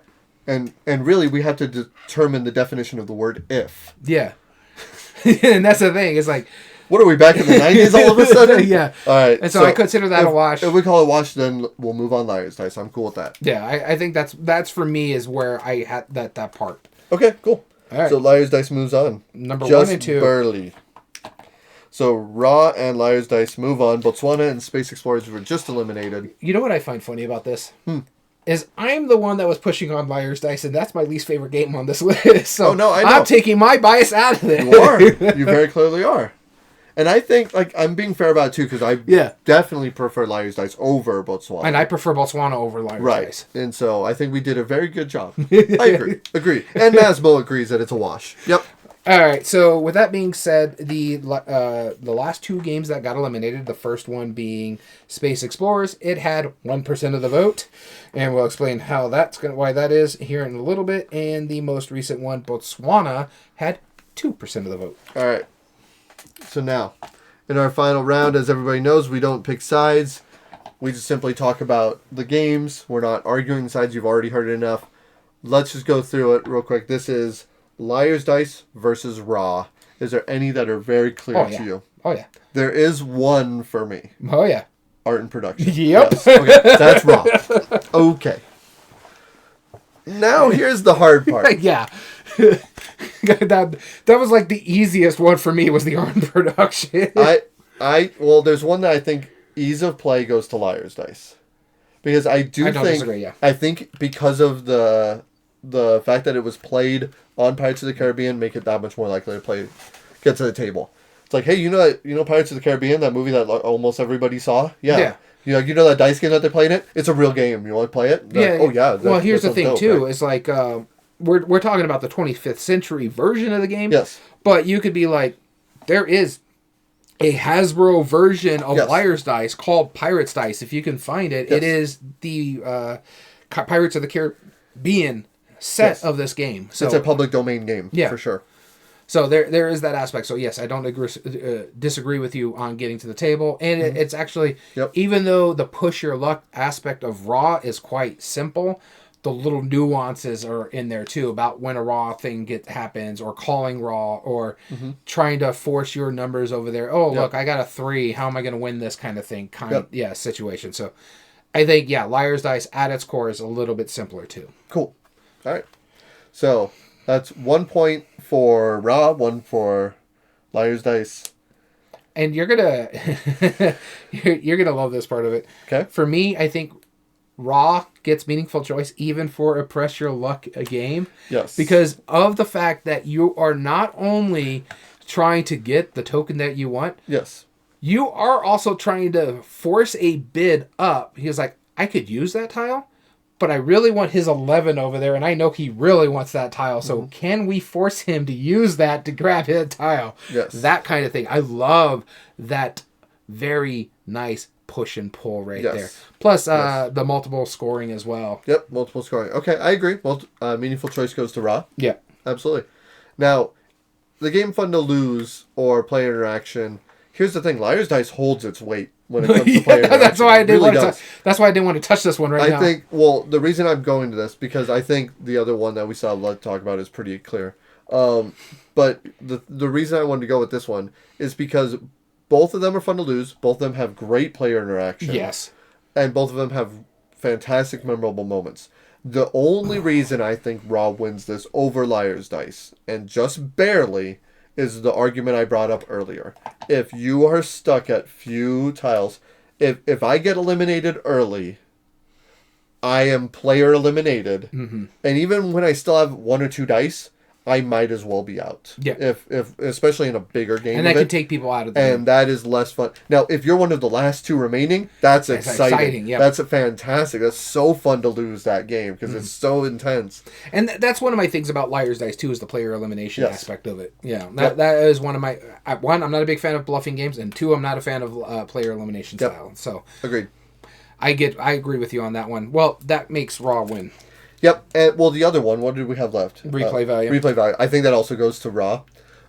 And really we have to determine the definition of the word if. Yeah. And that's the thing. It's like, what are we back in the 90s all of a sudden? Yeah. All right. And so I consider that a wash. If we call it wash, then we'll move on Liar's Dice. I'm cool with that. Yeah, I think that's for me is where I had that part. Okay, cool. All right. So Liar's Dice moves on. Number Just 1 and 2. Barely. So Raw and Liar's Dice move on. Botswana and Space Explorers were just eliminated. You know what I find funny about this? Is I'm the one that was pushing on Liar's Dice, and that's my least favorite game on this list. So I know. I'm taking my bias out of it. You are. You very clearly are. And I think, like, I'm being fair about it, too, because I definitely prefer Liar's Dice over Botswana. And I prefer Botswana over Liar's Dice. And so I think we did a very good job. I agree. And Masmo agrees that it's a wash. Yep. All right, so with that being said, the last 2 games that got eliminated, the first one being Space Explorers, it had 1% of the vote, and we'll explain why that is here in a little bit. And the most recent one, Botswana, had 2% of the vote. All right. So now, in our final round, as everybody knows, we don't pick sides. We just simply talk about the games. We're not arguing sides. You've already heard it enough. Let's just go through it real quick. This is Liar's Dice versus Raw. Is there any that are very clear to you? Oh, yeah. There is one for me. Oh, yeah. Art and production. Yep. Yes. Okay, that's Raw. Okay. Now here's the hard part. Yeah. that was like the easiest one for me was the art and production. Well, there's one that I think ease of play goes to Liar's Dice. Because I don't disagree, yeah. I think because of the fact that it was played on Pirates of the Caribbean make it that much more likely to get to the table. It's like, hey, you know Pirates of the Caribbean, that movie that almost everybody saw? Yeah. You know that dice game that they played it? It's a real game. You want to play it? Well, here's the thing, dope, too. right? It's like, we're talking about the 25th century version of the game. Yes. But you could be like, there is a Hasbro version of Liar's Dice called Pirates Dice. If you can find it, it is the Pirates of the Caribbean set of this game. So it's a public domain game, for sure. So there is that aspect. So yes, I don't disagree with you on getting to the table. And it's actually, even though the push your luck aspect of Raw is quite simple, the little nuances are in there too about when a Raw thing happens, or calling Raw, or trying to force your numbers over there. Oh, look, I got a 3. How am I going to win this kind of thing? Situation. So I think, Liar's Dice at its core is a little bit simpler too. Cool. All right. So that's 1 point for Raw, 1 for Liar's Dice. And you're gonna you're gonna love this part of it. Okay. For me, I think Raw gets meaningful choice even for a press your luck game. Yes. Because of the fact that you are not only trying to get the token that you want. Yes. You are also trying to force a bid up. He was like, I could use that tile, but I really want his 11 over there, and I know he really wants that tile. So can we force him to use that to grab his tile? Yes. That kind of thing. I love that very nice push and pull there. Plus the multiple scoring as well. Yep, multiple scoring. Okay, I agree. Meaningful choice goes to Raw. Yeah. Absolutely. Now, the game fun to lose or player interaction, here's the thing. Liar's Dice holds its weight when it comes to player interaction. That's why I didn't want to touch this one now. I think, the reason I'm going to this, because I think the other one that we saw Lud talk about is pretty clear. But the reason I wanted to go with this one is because both of them are fun to lose. Both of them have great player interaction. Yes. And both of them have fantastic, memorable moments. The only reason I think Raw wins this over Liar's Dice, and just barely, is the argument I brought up earlier. If you are stuck at few tiles, if I get eliminated early, I am player eliminated. Mm-hmm. And even when I still have 1 or 2 dice, I might as well be out. Yeah. If especially in a bigger game. And that can take people out of the game. That is less fun. Now, if you're one of the last 2 remaining, that's exciting. Yeah. That's fantastic. That's so fun to lose that game because it's so intense. And that's one of my things about Liar's Dice too, is the player elimination aspect of it. Yeah, that is one of my one. I'm not a big fan of bluffing games, and 2, I'm not a fan of player elimination style. So agreed. I agree with you on that one. Well, that makes Raw win. Yep. And, well, the other one, what did we have left? Replay value. Replay value. I think that also goes to Raw,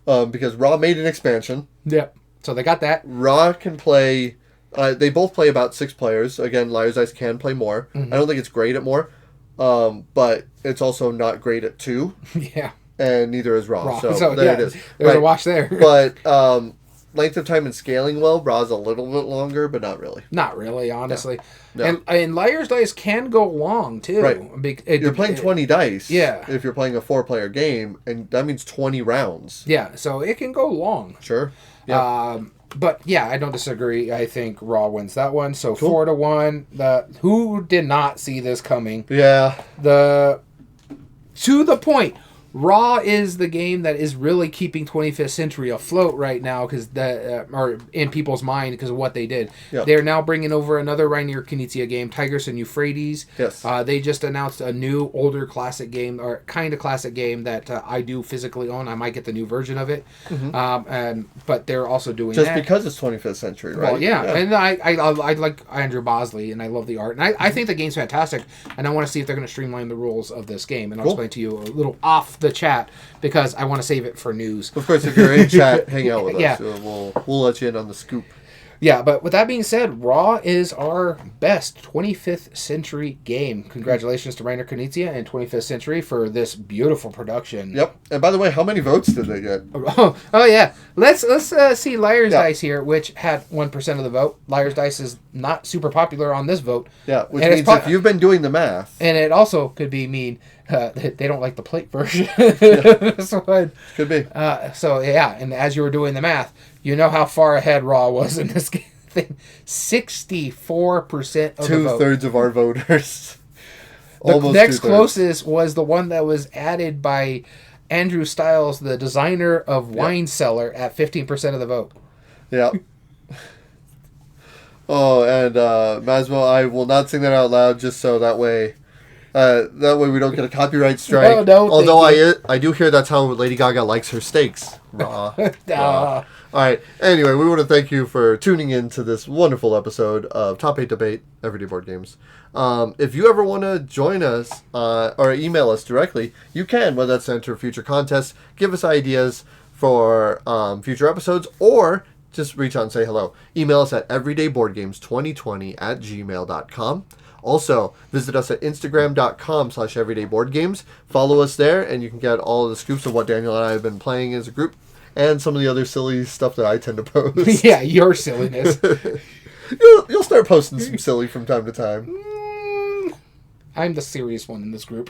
because Raw made an expansion. Yep. So they got that. Raw can play. They both play about 6 players. Again, Liar's Dice can play more. Mm-hmm. I don't think it's great at more, but it's also not great at 2. Yeah. And neither is Raw. So there it is. There's a wash there. But length of time and scaling well, Raw's a little bit longer, but not really. Not really, honestly. No. And Liar's Dice can go long, too. Right. You're playing 20 dice. Yeah. If you're playing a 4-player game, and that means 20 rounds. Yeah, so it can go long. Sure. Yeah. But yeah, I don't disagree. I think Raw wins that one. So cool. 4-1. Who did not see this coming? Yeah. To the point. Raw is the game that is really keeping 25th Century afloat right now, because or in people's mind because of what they did. Yep. They're now bringing over another Rainier Knizia game, Tigris and Euphrates. Yes. They just announced a new, older classic game, or kind of classic game that I do physically own. I might get the new version of it. Mm-hmm. But they're also doing just that. because it's 25th Century, right? Well, yeah. And I like Andrew Bosley, and I love the art, and I think the game's fantastic, and I want to see if they're going to streamline the rules of this game, and I'll explain to you a little off the chat, because I want to save it for news. Of course, if you're in chat, hang out with us. Yeah. We'll let you in on the scoop. Yeah, but with that being said, Raw is our best 25th Century game. Congratulations to Rainier Knizia and 25th Century for this beautiful production. Yep. And by the way, how many votes did they get? Oh yeah. Let's see Liar's Dice here, which had 1% of the vote. Liar's Dice is not super popular on this vote. Yeah, which means if you've been doing the math. And it also could be mean they don't like the plate version. So, could be. So yeah, and as you were doing the math, you know how far ahead Raw was in this game thing. 64% of the vote. 2/3 of our voters. The Almost next 2/3. closest was the one that was added by Andrew Stiles, the designer of Wine Cellar, at 15% of the vote. Yeah. Oh, and Masmo, I will not sing that out loud, just so that way we don't get a copyright strike. Oh, no, although I do hear that's how Lady Gaga likes her steaks. Raw. Raw. All right. Anyway, we want to thank you for tuning in to this wonderful episode of Top 8 Debate, Everyday Board Games. If you ever want to join us or email us directly, you can, whether that's to enter future contests, give us ideas for future episodes, or just reach out and say hello. Email us at everydayboardgames2020@gmail.com. Also, visit us at instagram.com/everydayboardgames. Follow us there, and you can get all of the scoops of what Daniel and I have been playing as a group, and some of the other silly stuff that I tend to post. Yeah, your silliness. You'll start posting some silly from time to time. I'm the serious one in this group.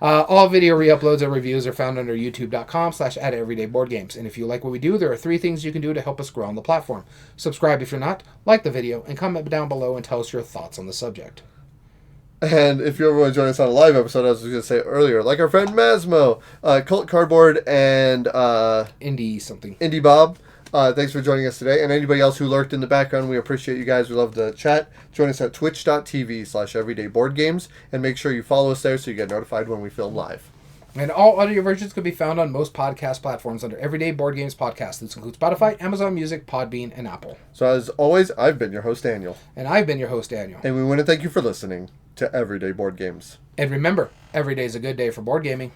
All video re-uploads and reviews are found under youtube.com/@everydayboardgames. And if you like what we do, there are 3 things you can do to help us grow on the platform. Subscribe if you're not, like the video, and comment down below and tell us your thoughts on the subject. And if you ever want to join us on a live episode, as I was going to say earlier, like our friend Masmo, Cult Cardboard, and Indie Bob, thanks for joining us today. And anybody else who lurked in the background, we appreciate you guys. We love the chat. Join us at twitch.tv/everydayboardgames, and make sure you follow us there so you get notified when we film live. And all audio versions can be found on most podcast platforms under Everyday Board Games Podcast. This includes Spotify, Amazon Music, Podbean, and Apple. So as always, I've been your host, Daniel. And I've been your host, Daniel. And we want to thank you for listening to Everyday Board Games. And remember, every day is a good day for board gaming.